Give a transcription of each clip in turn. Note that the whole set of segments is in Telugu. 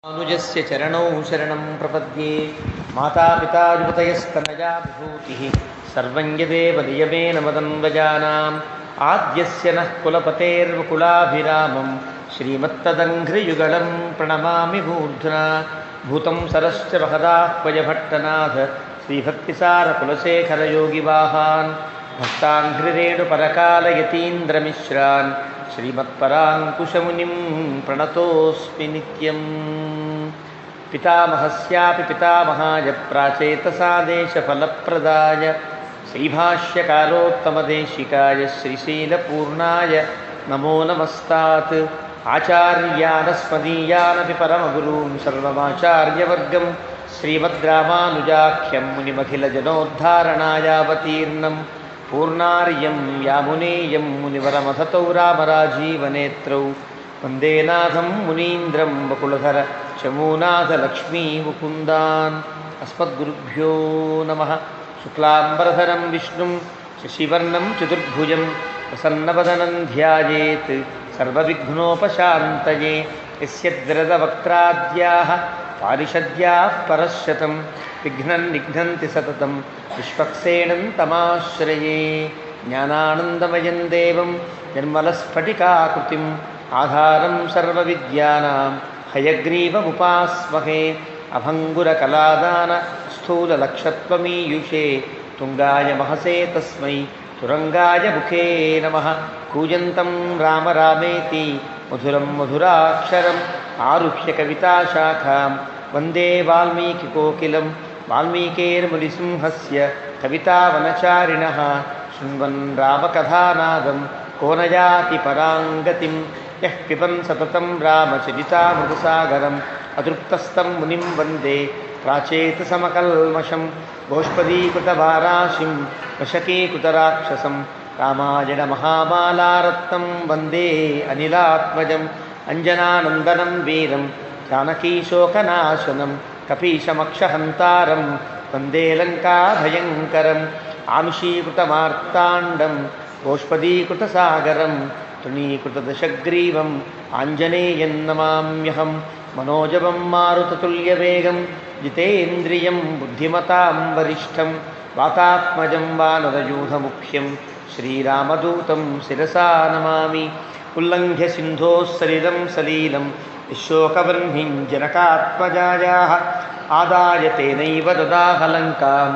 अनुजस्य चरणौ शरणं प्रपद्ये मातापिता युवतयस्तनया विभूतिः सर्वं यदेव नियमेन मदन्वजानाम् आद्यस्य नः कुलपतेर्वकुलाभिरामं श्रीमत्तदङ्घ्रियुगलं प्रणमामि मूर्ध्ना भूतं सरश्च महदाह्वयभट्टनाथ श्रीभक्तिसारकुलशेखरयोगिवाहान् भक्ताङ्घ्रिरेणुपरकालयतीन्द्रमिश्रान् श्रीमत्पराङ्कुशमुनिं प्रणतोऽस्मि नित्यम् पितामहस्यापि पितामहाय प्राचेतसादेशफलप्रदाय श्रीभाष्यकारोत्तमदेशिकाय श्रीशीलपूर्णाय नमो नमस्तात् आचार्यानस्मदीयानपि परमगुरून् सर्वमाचार्यवर्गं श्रीमद्रामानुजाख्यं मुनिमखिलजनोद्धारणायावतीर्णं पूर्णार्यं यामुनेयं मुनिवरमथतौ रामराजीवनेत्रौ वन्दे नाथं मुनीन्द्रं वकुलधर चमूनाथलक्ष्मीमुकुन्दान् अस्मद्गुरुभ्यो नमः। शुक्लाम्बरधरं विष्णुं शशिवर्णं चतुर्भुजं प्रसन्नवदनं ध्यायेत् सर्वविघ्नोपशान्तये यस्य द्रदवक्त्राद्याः पारिषद्याः परश्शतं विघ्नं निघ्नन्ति सततं विश्वक्सेनं तमाश्रये। ज्ञानानन्दमयं देवं निर्मलस्फटिकाकृतिम् आधारं सर्वविद्यानां हयग्रीवमुपास्महे। अभङ्गुरकलादान स्थूललक्षत्वमीयुषे तुङ्गाय महसे तस्मै तुरङ्गाय मुखे नमः। कूजन्तं राम रामेति मधुरं मधुराक्षरम् आरुह्य कविताशाखां वन्दे वाल्मीकिकोकिलं वाल्मीकेर्मुनिसिंहस्य कवितावनचारिणः शृण्वन् रामकथानादं को न याति परां गतिं यः पिबन् सततं रामचरितामृतसागरम् अतृप्तस्तं मुनिं वन्दे प्राचेतसमकल्मषं गोष्पदीकृतवाराशिं वशकीकृतराक्षसं रामायणमहामालारत्नं वन्दे अनिलात्मजम् अञ्जनानन्दनं वीरं जानकीशोकनाशनं कपीशमक्षहन्तारं वन्दे लङ्काभयङ्करम् आमिषीकृतमार्ताण्डं गोष्पदीकृतसागरं तृणीकृतदशग्रीवम् आञ्जनेयं नमाम्यहं। मनोजवं मारुततुल्यवेगं जितेन्द्रियं बुद्धिमतां वरिष्ठं वातात्मजं वानरयूथमुख्यं श्रीरामदूतं शिरसा नमामि। उल्लङ्घ्य सिन्धोः सलिलं सलीलं विशोकवह्निं जनकात्मजायाः आदाय तेनैव ददाह लङ्कां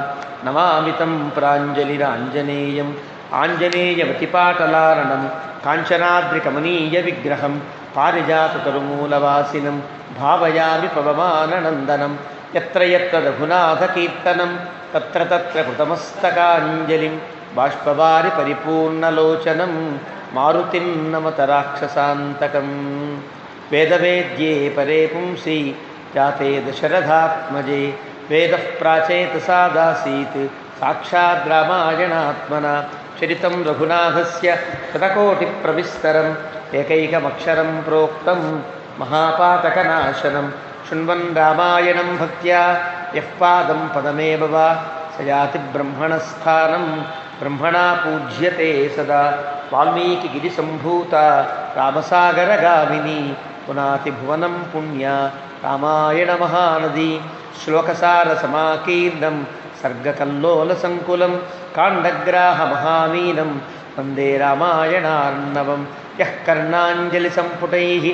नमामि तं प्राञ्जलिराञ्जनेयम्। आञ्जनेयमतिपाटलारणं काञ्चनाद्रिकमनीयविग्रहं पारिजाततरुमूलवासिनं भावयामि पवमाननन्दनं। यत्र यत्र रघुनाथकीर्तनं तत्र तत्र कृतमस्तकाञ्जलिं बाष्पवारि परिपूर्णलोचनं मारुतिं नमत राक्षसान्तकम्। वेदवेद्ये परे पुंसि जाते दशरथात्मजे वेदः प्राचेतसादासीत् साक्षाद् रामायणात्मना चरितं रघुनाथस्य शतकोटिप्रविस्तरम् एकैकमक्षरं प्रोक्तं महापातकनाशनं शृण्वन् रामायणं भक्त्या यः पादं पदमेव वा स याति ब्रह्मणस्थानं ब्रह्मणा पूज्यते सदा। वाल्मीकिगिरिसम्भूता रामसागरगामिनी पुनाति भुवनं पुण्या रामायणमहानदी। श्लोकसारसमाकीर्णं सर्गकल्लोलसङ्कुलं काण्डग्राहमहामीनं वन्दे रामायणार्णवं। यः कर्णाञ्जलिसम्पुटैः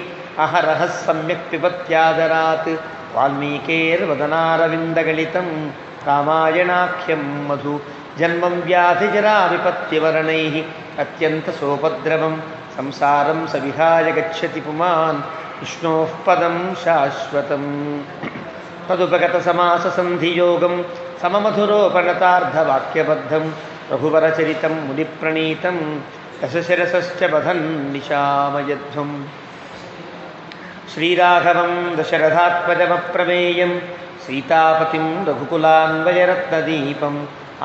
अहरः सम्यक् पिबत्यादरात् वाल्मीकेर्वदनारविन्दगलितं रामायणाख्यं मधु। जन्मं व्याधिजराविपत्तिवरणैः अत्यन्तसोपद्रवं संसारं सविहाय गच्छति पुमान् विष्णोः पदं शाश्वतम्। तदुपगतसमाससन्धियोगं सममधुरोपणतार्धवाक्यबद्धं रघुवरचरितं मुनिप्रणीतं दशशिरसश्च बधन्निशामयध्वम्। श्रीराघवं दशरथात्मजमप्रमेयं सीतापतिं रघुकुलान्वयरत्नदीपम्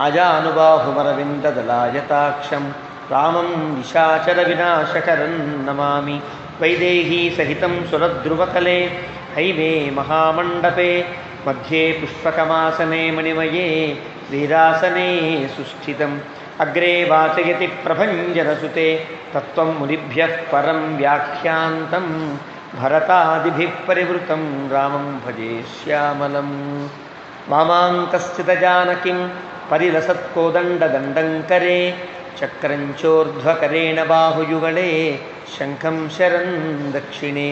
आजानुबाहुमरविन्ददलायताक्षं रामं निशाचरविनाशकरं नमामि। वैदेहीसहितं सुरद्रुवतले हैमे महामण्डपे मध्ये पुष्पकमासने मणिमये वीरासने सुस्थितम्। अग्रे वाचयति प्रभञ्जनसुते तत्त्वं मुनिभ्यः परं व्याख्यान्तं భరతాదిభిः పరివృతం రామం భజే శ్యామలం. వామాంకస్థితజానకిం పరిలసత్కోదండదండం కరే చక్రం చోర్ధ్వకరేణ బాహుయుగళే శంఖం శరన్ దక్షిణే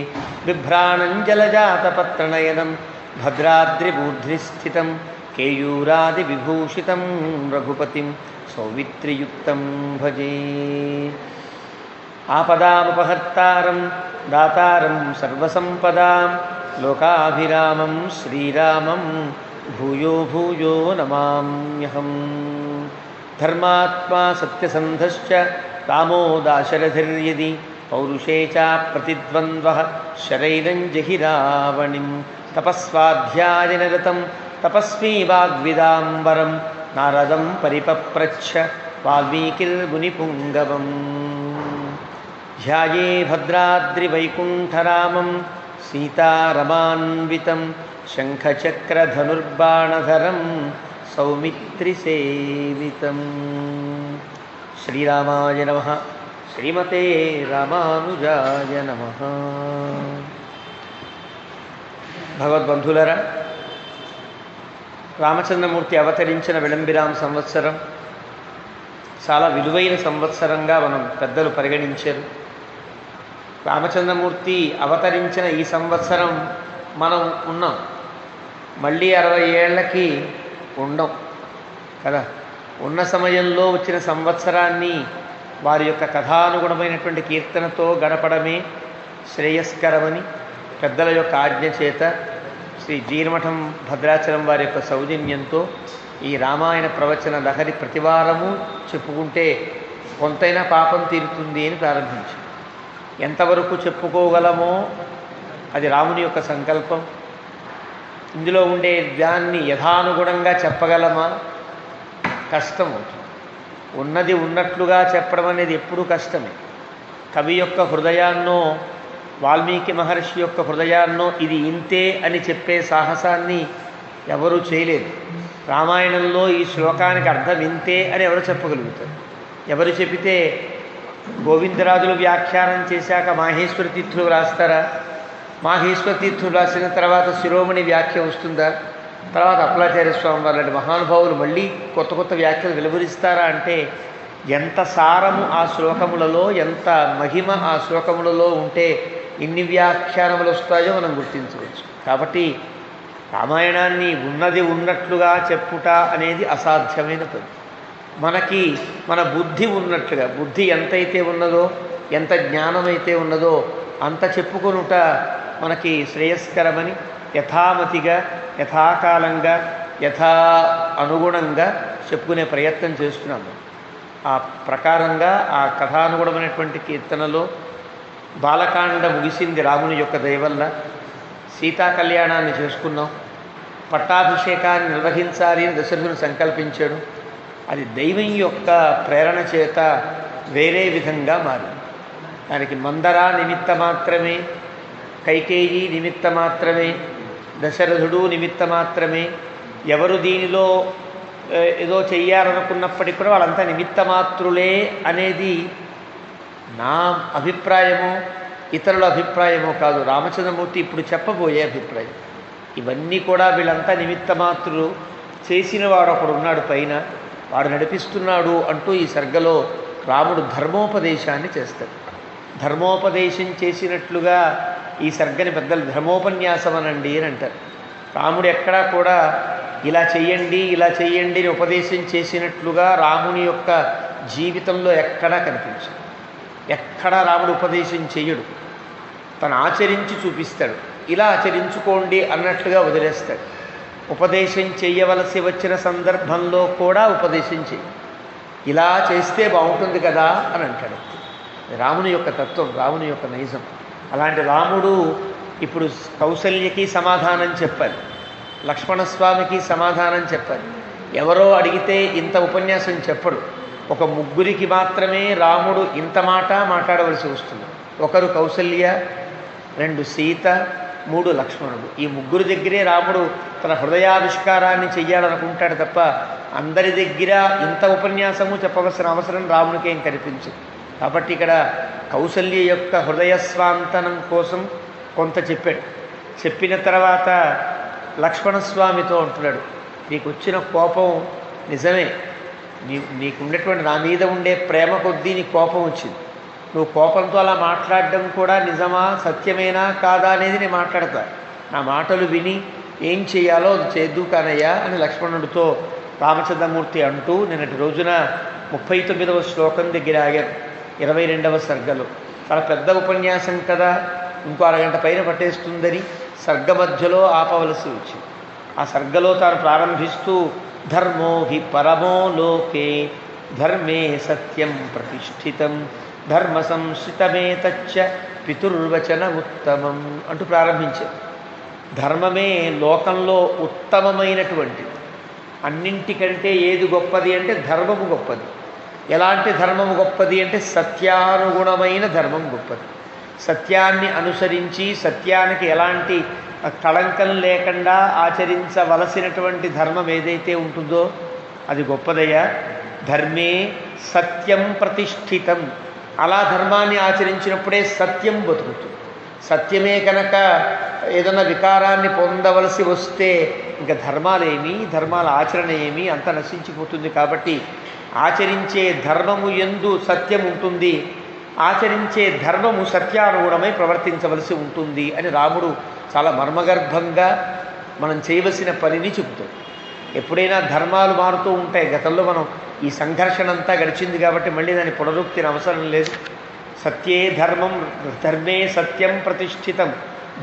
బిభ్రాణం జలజాతపత్రనయనం భద్రాద్రిబూర్ధ్ని స్థితం కేయూరాదివిభూషితం రఘుపతిం సౌమిత్రియుక్తం భజే. ఆపదాముపహర్తారం దాతారం సర్వసంపదాం లోకాభిరామం శ్రీరామం భూయో భూయో నమామ్యహం. ధర్మాత్మా సత్యసంధశ్చ రామో దాశరథిర్యది పౌరుషే చ ప్రతిద్వంద్వః శరైరం జహి రావణిం. తపస్వాధ్యాయనిరతం తపస్వీ వాగ్విదాంబరం నారదం పరిపప్రచ్ఛ వాల్మీకిర్మునిపుంగవం. ధ్యాయే భద్రాద్రివైకుంఠరామం సీతారమాన్వితం శంఖచక్రధనుర్బాణధరం సౌమిత్రిసేవితం. శ్రీరామాయ నమః. శ్రీమతే రామానుజాయ నమః. భగవద్బంధులరా, రామచంద్రమూర్తి అవతరించిన విళంబిరామ సంవత్సరం చాలా విలువైన సంవత్సరంగా మనం పెద్దలు పరిగణించారు. రామచంద్రమూర్తి అవతరించిన ఈ సంవత్సరం మనం ఉన్నాం, మళ్ళీ 60 ఏళ్ళకి ఉండం కదా. ఉన్న సమయంలో వచ్చిన సంవత్సరాన్ని వారి యొక్క కథానుగుణమైనటువంటి కీర్తనతో గడపడమే శ్రేయస్కరమని పెద్దల యొక్క ఆజ్ఞ చేత శ్రీ జీనమఠం భద్రాచలం వారి యొక్క సౌజన్యంతో ఈ రామాయణ ప్రవచన లహరి ప్రతివారము చెప్పుకుంటే కొంతైనా పాపం తీరుతుంది అని ప్రారంభించి, ఎంతవరకు చెప్పుకోగలమో అది రాముని యొక్క సంకల్పం. ఇందులో ఉండే దాన్ని యథానుగుణంగా చెప్పగలమా? కష్టం అవుతుంది. ఉన్నది ఉన్నట్లుగా చెప్పడం అనేది ఎప్పుడూ కష్టమే. కవి యొక్క హృదయాన్నో వాల్మీకి మహర్షి యొక్క హృదయాన్నో ఇది ఇంతే అని చెప్పే సాహసాన్ని ఎవరూ చేయలేదు. రామాయణంలో ఈ శ్లోకానికి అర్థం ఇంతే అని ఎవరు చెప్పగలుగుతారు? ఎవరు చెబితే గోవిందరాజులు వ్యాఖ్యానం చేశాక మాహేశ్వర తీర్థులు రాస్తారా? మాహేశ్వర తీర్థులు రాసిన తర్వాత శిరోమణి వ్యాఖ్య వస్తుందా? తర్వాత అప్పలాచార్య స్వామి వారి మహానుభావులు మళ్ళీ కొత్త కొత్త వ్యాఖ్యలు వెలువరిస్తారా? అంటే ఎంత సారము ఆ శ్లోకములలో, ఎంత మహిమ ఆ శ్లోకములలో ఉంటే ఇన్ని వ్యాఖ్యానములు వస్తాయో మనం గుర్తించవచ్చు. కాబట్టి రామాయణాన్ని ఉన్నది ఉన్నట్లుగా చెప్పుట అనేది అసాధ్యమైన పని. మనకి మన బుద్ధి ఉన్నట్లుగా, బుద్ధి ఎంతైతే ఉన్నదో, ఎంత జ్ఞానమైతే ఉన్నదో అంత చెప్పుకొనుట మనకి శ్రేయస్కరమని యథామతిగా, యథాకాలంగా, యథా అనుగుణంగా చెప్పుకునే ప్రయత్నం చేస్తున్నాము. ఆ ప్రకారంగా ఆ కథానుగుణమైనటువంటి కీర్తనలో బాలకాండ ముగిసింది రాముని యొక్క దయవల్ల. సీతా కళ్యాణాన్ని చేసుకున్నాం. పట్టాభిషేకాన్ని నిర్వహించాలి అని దశరథుని సంకల్పించాడు. అది దైవం యొక్క ప్రేరణ చేత వేరే విధంగా మారింది. దానికి మందర నిమిత్త మాత్రమే, కైకేయి నిమిత్త మాత్రమే, దశరథుడు నిమిత్త మాత్రమే. ఎవరు దీనిలో ఏదో చెయ్యాలనుకున్నప్పటికీ కూడా వాళ్ళంతా నిమిత్త మాత్రులే అనేది నా అభిప్రాయమో ఇతరుల అభిప్రాయమో కాదు, రామచంద్రమూర్తి ఇప్పుడు చెప్పబోయే అభిప్రాయం. ఇవన్నీ కూడా వీళ్ళంతా నిమిత్త మాత్రులు. చేసిన వాడు ఒకడు ఉన్నాడు పైన, వాడు నడిపిస్తున్నాడు అంటూ ఈ సర్గలో రాముడు ధర్మోపదేశాన్ని చేస్తాడు. ధర్మోపదేశం చేసినట్లుగా ఈ సర్గని పెద్దలు ధర్మోపన్యాసం అనండి అని అంటారు. రాముడు ఎక్కడా కూడా ఇలా చెయ్యండి ఇలా చెయ్యండి అని ఉపదేశం చేసినట్లుగా రాముని యొక్క జీవితంలో ఎక్కడా కనిపించదు. ఎక్కడా రాముడు ఉపదేశం చెయ్యడు, తను ఆచరించి చూపిస్తాడు. ఇలా ఆచరించుకోండి అన్నట్లుగా వదిలేస్తాడు. ఉపదేశం చెయ్యవలసి వచ్చిన సందర్భంలో కూడా ఉపదేశం చెయ్యి, ఇలా చేస్తే బాగుంటుంది కదా అని అంటాడు. రాముని యొక్క తత్వం, రాముని యొక్క నైజం. అలాంటి రాముడు ఇప్పుడు కౌసల్యకి సమాధానం చెప్పాలి, లక్ష్మణస్వామికి సమాధానం చెప్పాలి. ఎవరో అడిగితే ఇంత ఉపన్యాసం చెప్పడు. ఒక ముగ్గురికి మాత్రమే రాముడు ఇంత మాట మాట్లాడవలసి వస్తుంది. ఒకరు కౌసల్య, 2 సీత, 3 లక్ష్మణుడు. ఈ ముగ్గురు దగ్గరే రాముడు తన హృదయావిష్కారాన్ని చెయ్యాలనుకుంటాడు తప్ప అందరి దగ్గర ఇంత ఉపన్యాసము చెప్పవలసిన అవసరం రామునికి ఏం కనిపించదు. కాబట్టి ఇక్కడ కౌసల్య యొక్క హృదయ స్వాంతనం కోసం కొంత చెప్పాడు. చెప్పిన తర్వాత లక్ష్మణస్వామితో అంటున్నాడు, నీకు వచ్చిన కోపం నిజమే, నీకున్నటువంటి నా మీద ఉండే ప్రేమ కొద్దీ నీ కోపం వచ్చింది. నువ్వు కోపంతో అలా మాట్లాడడం కూడా నిజమా, సత్యమేనా కాదా అనేది నేను మాట్లాడతా. నా మాటలు విని ఏం చేయాలో అది చేద్దు కానయ్యా అని లక్ష్మణుడితో రామచంద్రమూర్తి అంటూ నిన్నటి రోజున 39వ శ్లోకం దగ్గర ఆగారు, 22వ సర్గలో. చాలా పెద్ద ఉపన్యాసం కదా, ఇంకో అరగంట పైన పట్టేస్తుందని సర్గ మధ్యలో ఆపవలసి వచ్చింది. ఆ సర్గలో తాను ప్రారంభిస్తూ ధర్మో హి పరమో లోకే ధర్మే సత్యం ప్రతిష్ఠితం ధర్మ సంస్థితమేతచ్చ పితుర్వచన ఉత్తమం అంటూ ప్రారంభించారు. ధర్మమే లోకంలో ఉత్తమమైనటువంటిది. అన్నింటికంటే ఏది గొప్పది అంటే ధర్మము గొప్పది. ఎలాంటి ధర్మము గొప్పది అంటే సత్యానుగుణమైన ధర్మం గొప్పది. సత్యాన్ని అనుసరించి సత్యానికి ఎలాంటి కళంకం లేకుండా ఆచరించవలసినటువంటి ధర్మం ఏదైతే ఉంటుందో అది గొప్పదయ్యా. ధర్మే సత్యం ప్రతిష్ఠితం. అలా ధర్మాన్ని ఆచరించినప్పుడే సత్యం బతుకుతుంది. సత్యమే కనుక ఏదన్నా వికారాన్ని పొందవలసి వస్తే ఇంకా ధర్మాలేమి, ధర్మాల ఆచరణ ఏమి, అంత నశించిపోతుంది. కాబట్టి ఆచరించే ధర్మము యందు సత్యం ఉంటుంది, ఆచరించే ధర్మము సత్యానుగుణమై ప్రవర్తించవలసి ఉంటుంది అని రాముడు చాలా మర్మగర్భంగా మనం చేయవలసిన పనిని చెబుతాడు. ఎప్పుడైనా ధర్మాలు మారుతూ ఉంటాయి. గతంలో మనం ఈ సంఘర్షణ అంతా గడిచింది కాబట్టి మళ్ళీ దాని పునరుక్తిని అవసరం లేదు. సత్యే ధర్మం ధర్మే సత్యం ప్రతిష్ఠితం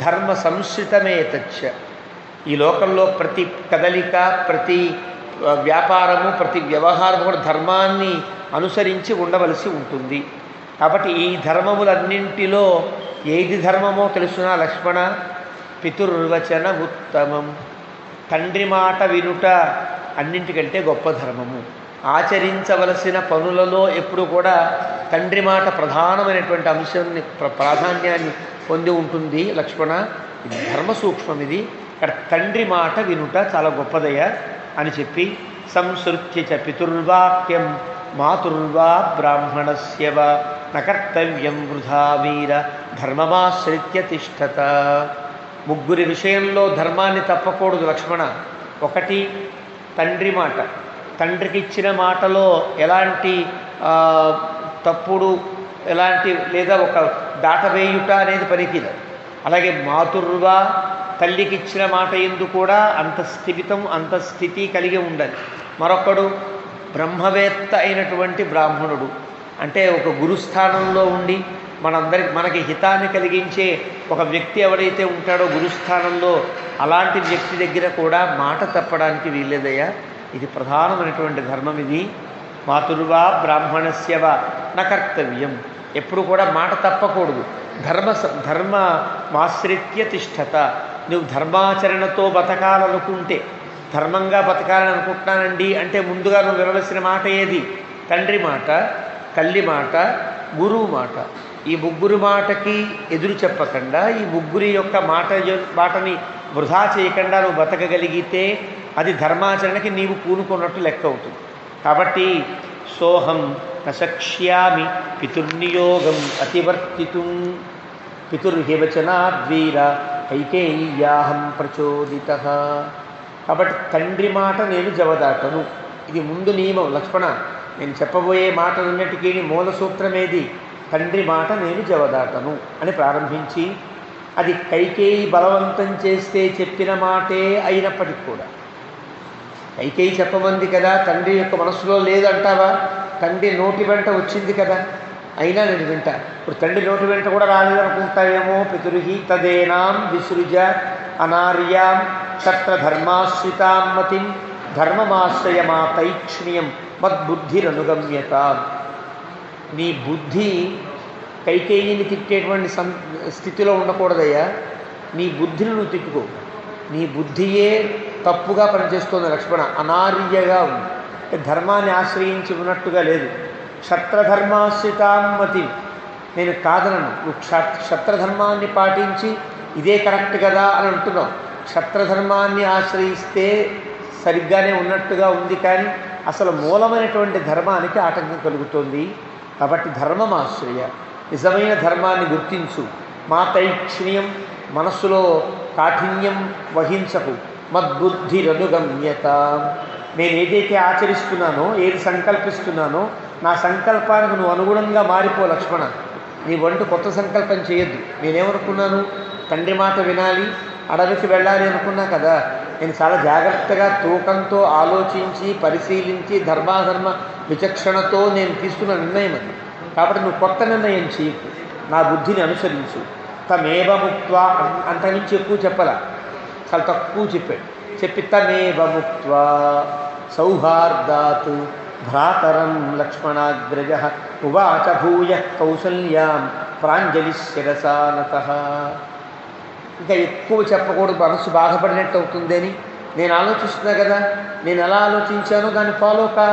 ధర్మ సంశ్రితమేతచ్చ. ఈ లోకంలో ప్రతి కదలిక, ప్రతి వ్యాపారము, ప్రతి వ్యవహారము కూడా ధర్మాన్ని అనుసరించి ఉండవలసి ఉంటుంది. కాబట్టి ఈ ధర్మములన్నింటిలో ఏది ధర్మమో తెలుసునా లక్ష్మణ? పితుర్వచన ఉత్తమం. తండ్రి మాట వినుట అన్నింటికంటే గొప్ప ధర్మము. ఆచరించవలసిన పనులలో ఎప్పుడు కూడా తండ్రి మాట ప్రధానమైనటువంటి అంశాన్ని ప్రాధాన్యాన్ని పొంది ఉంటుంది లక్ష్మణ. ఇది ధర్మ సూక్ష్మం. ఇది ఇక్కడ తండ్రి మాట వినుట చాలా గొప్పదయ్యా అని చెప్పి సంసృత్య చ పితుర్వాక్యం మాతుర్వా బ్రాహ్మణస్య వా నకర్తవ్యం వృధా వీర ధర్మమాశ్రిత్య తిష్టత. ముగ్గురి విషయంలో ధర్మాన్ని తప్పకూడదు లక్ష్మణ. ఒకటి తండ్రి మాట. తండ్రికి ఇచ్చిన మాటలో ఎలాంటి తప్పుడు ఎలాంటి లేదా ఒక దాటవేయుట అనేది పనికిరాదు. అలాగే మాతుర్వా, తల్లికి ఇచ్చిన మాట ఎందు కూడా అంత స్థిమితం, అంత స్థితి కలిగి ఉండాలి. మరొకడు బ్రహ్మవేత్త అయినటువంటి బ్రాహ్మణుడు, అంటే ఒక గురుస్థానంలో ఉండి మనకి హితాన్ని కలిగించే ఒక వ్యక్తి ఎవడైతే ఉంటాడో గురుస్థానంలో, అలాంటి వ్యక్తి దగ్గర కూడా మాట తప్పడానికి వీల్లేదయ్యా. ఇది ప్రధానమైనటువంటి ధర్మం. ఇది మాతుర్వా బ్రాహ్మణస్యవ న కర్తవ్యం. ఎప్పుడు కూడా మాట తప్పకూడదు. ధర్మమాశ్రిత్య తిష్టత. నువ్వు ధర్మాచరణతో బతకాలనుకుంటే, ధర్మంగా బతకాలని అనుకుంటున్నానండి అంటే ముందుగా నువ్వు వినవలసిన మాట ఏది? తండ్రి మాట, తల్లి మాట, గురువు మాట. ఈ ముగ్గురు మాటకి ఎదురు చెప్పకుండా, ఈ ముగ్గురి యొక్క మాటని వృధా చేయకుండా నువ్వు బతకగలిగితే అది ధర్మాచరణకి నీవు పూనుకున్నట్టు లెక్క అవుతుంది. కాబట్టి సోహం నశక్ష్యామి పితుర్నియోగం అతివర్తితుం పితుర్హివచనాద్వీర కైకేయ్యాహం ప్రచోదిత. కాబట్టి తండ్రి మాట నేను జవదాటను. ఇది ముందు నియమం లక్ష్మణ. నేను చెప్పబోయే మాటలన్నిటికీ మూల సూత్రమేది? తండ్రి మాట నేను జవదాటను అని ప్రారంభించి, అది కైకేయి బలవంతం చేస్తే చెప్పిన మాటే అయినప్పటికి కూడా, కైకేయి చెప్పమంది కదా, తండ్రి యొక్క మనసులో లేదంటావా? తండ్రి నోటి వెంట వచ్చింది కదా, అయినా నేను వింటా. ఇప్పుడు తండ్రి నోటి వెంట కూడా రాలేదనుకుంటావేమో. పితుర్హి తదేనాం విసృజ అనార్యాం క్షత్రధర్మాశ్రితాం మతిం ధర్మమాశ్రయమా తైక్ష్ణ్యం మద్బుద్ధిరనుగమ్యత. నీ బుద్ధి కైకేయిని తిట్టేటువంటి స్థితిలో ఉండకూడదయ్యా. నీ బుద్ధిని నువ్వు తిట్టుకో. నీ బుద్ధియే తప్పుగా పనిచేస్తుంది లక్ష్మణ. అనార్యగా ఉంది, ధర్మాన్ని ఆశ్రయించి ఉన్నట్టుగా లేదు. క్షత్రధర్మాశ్రితామతి. నేను కాదనను, నువ్వు క్షత్రధర్మాన్ని పాటించి ఇదే కరెక్ట్ కదా అని అంటున్నావు. క్షత్రధర్మాన్ని ఆశ్రయిస్తే సరిగ్గానే ఉన్నట్టుగా ఉంది, కానీ అసలు మూలమైనటువంటి ధర్మానికి ఆటంకం కలుగుతోంది. కాబట్టి ధర్మమాశ్రయ, నిజమైన ధర్మాన్ని గుర్తించు. మా తైక్ష్ణ్యం, మనస్సులో కాఠిన్యం వహించకు. మద్బుద్ధిరనుగమ్యత, నేను ఏదైతే ఆచరిస్తున్నానో, ఏది సంకల్పిస్తున్నానో నా సంకల్పానికి నువ్వు అనుగుణంగా మారిపో లక్ష్మణ. నీ వంట కొత్త సంకల్పం చేయొద్దు. నేనేమనుకున్నాను, తండ్రి మాట వినాలి, అడవికి వెళ్ళాలి అనుకున్నా కదా. నేను చాలా జాగ్రత్తగా తూకంతో ఆలోచించి పరిశీలించి ధర్మాధర్మ విచక్షణతో నేను తీసుకున్న నిర్ణయం అది. కాబట్టి నువ్వు కొత్త నిర్ణయం చేయకు, నా బుద్ధిని అనుసరించు. తమేవ ముక్త్వా, అంతకుమించి ఎక్కువ చెప్పాల, చాలా తక్కువ చెప్పాడు. చెప్పి తమేవ ముక్త్వా సౌహార్దాత్ భ్రాతరం లక్ష్మణాగ్రజ ఉవాచ భూయ కౌసల్యాం ప్రాంజలి శిరసానతః. ఇంకా ఎక్కువ చెప్పకూడదు, మనసు బాధపడినట్టు అవుతుందని నేను ఆలోచిస్తున్నా కదా, నేను ఎలా ఆలోచించానో దాన్ని ఫాలో కా